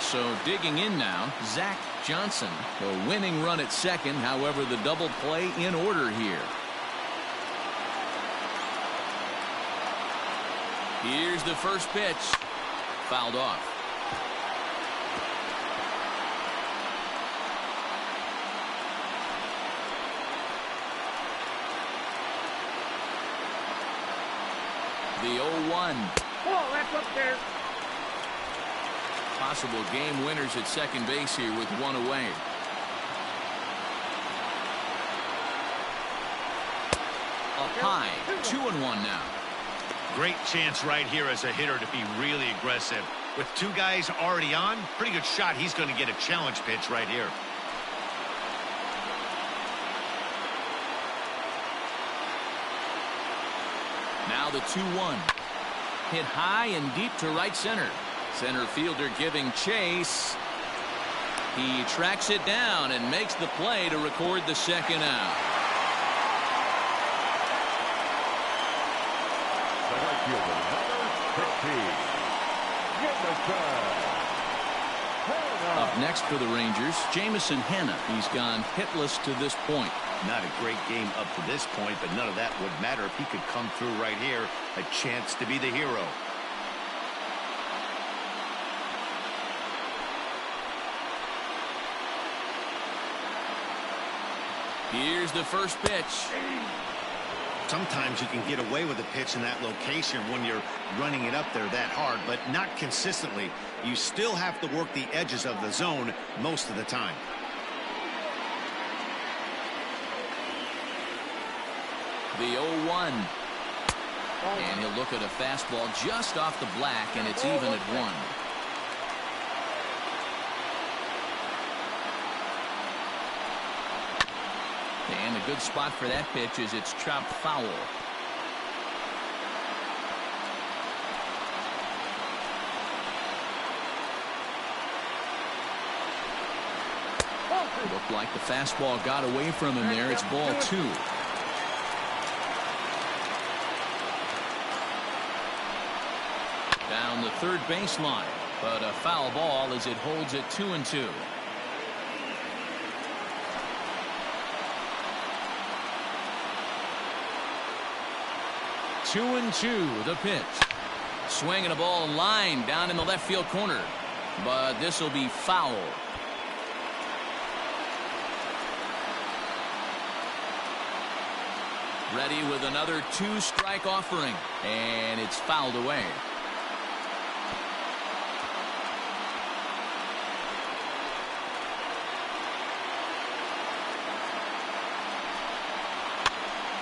So digging in now, Zach Johnson. The winning run at second. However, the double play in order here. Here's the first pitch. Fouled off. The 0-1. Oh, that's up there. Possible game winners at second base here with one away. Up high, 2-1 now. Great chance right here as a hitter to be really aggressive. With two guys already on, pretty good shot. He's going to get a challenge pitch right here. Now the 2-1. Hit high and deep to right center. Center fielder giving chase. He tracks it down and makes the play to record the second out. Up next for the Rangers, Jamison Hanna. He's gone hitless to this point. Not a great game up to this point, but none of that would matter if he could come through right here. A chance to be the hero. Here's the first pitch. Sometimes you can get away with a pitch in that location when you're running it up there that hard, but not consistently. You still have to work the edges of the zone most of the time. The 0-1. And he'll look at a fastball just off the black, and it's even at 1. And a good spot for that pitch is it's chopped foul. Looked like the fastball got away from him there. It's ball 2. Down the third baseline, but a foul ball as it holds it 2-2. Two and two, the pitch. Swinging a ball line down in the left field corner, but this will be foul. Ready with another 2-strike offering, and it's fouled away.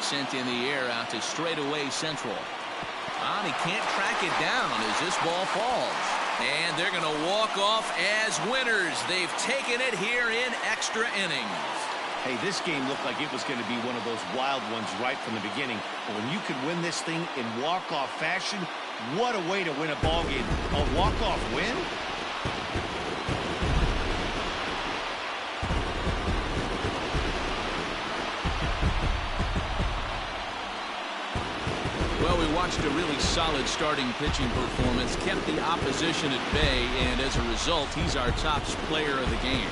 Sent in the air out to straightaway central. And he can't track it down as this ball falls. And they're going to walk off as winners. They've taken it here in extra innings. Hey, this game looked like it was going to be one of those wild ones right from the beginning. But when you can win this thing in walk-off fashion, what a way to win a ball game. A walk-off win? Well, we watched a really solid starting pitching performance, kept the opposition at bay, and as a result, he's our top player of the game.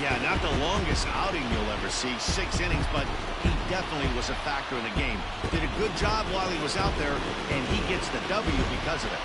Yeah, not the longest outing you'll ever see, 6 innings, but he definitely was a factor in the game. Did a good job while he was out there, and he gets the W because of it.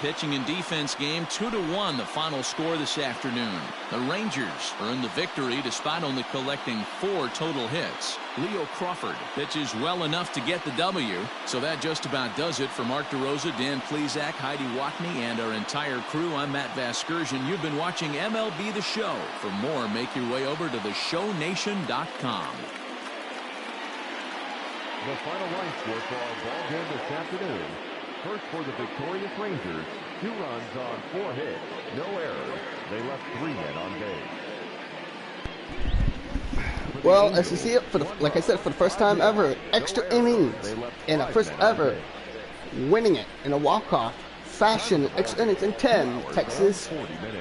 Pitching and defense game 2-1, the final score this afternoon. The Rangers earned the victory despite only collecting 4 total hits. Leo Crawford pitches well enough to get the W. So that just about does it for Mark DeRosa, Dan Plesac, Heidi Watney, and our entire crew. I'm Matt Vasgersian. You've been watching MLB The Show. For more, make your way over to theshownation.com. The final line score for our ball game this afternoon. First for the victorious Rangers, 2 runs on 4 hits, no errors. They left 3 men on base. Well, as you see it, like I said, for the first time ever, extra innings, and the first ever winning it in a walk-off fashion, extra innings in 10, Texas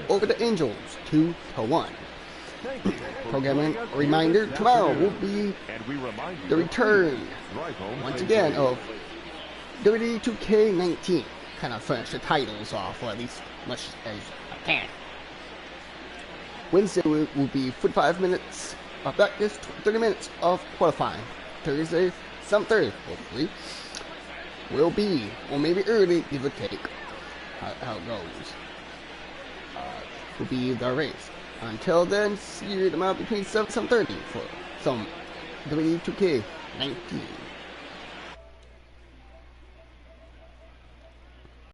over the Angels, 2-1. Programming reminder, tomorrow will be the return, once again, of WWE 2K19. Kind of finish the titles off, or at least much as I can. Wednesday will be 45 minutes of practice, 30 minutes of qualifying. Thursday, 7:30, hopefully, will be, or maybe early, give or take, how it goes, will be the race. Until then, see you tomorrow between 7 and 7:30 for some WWE 2K19.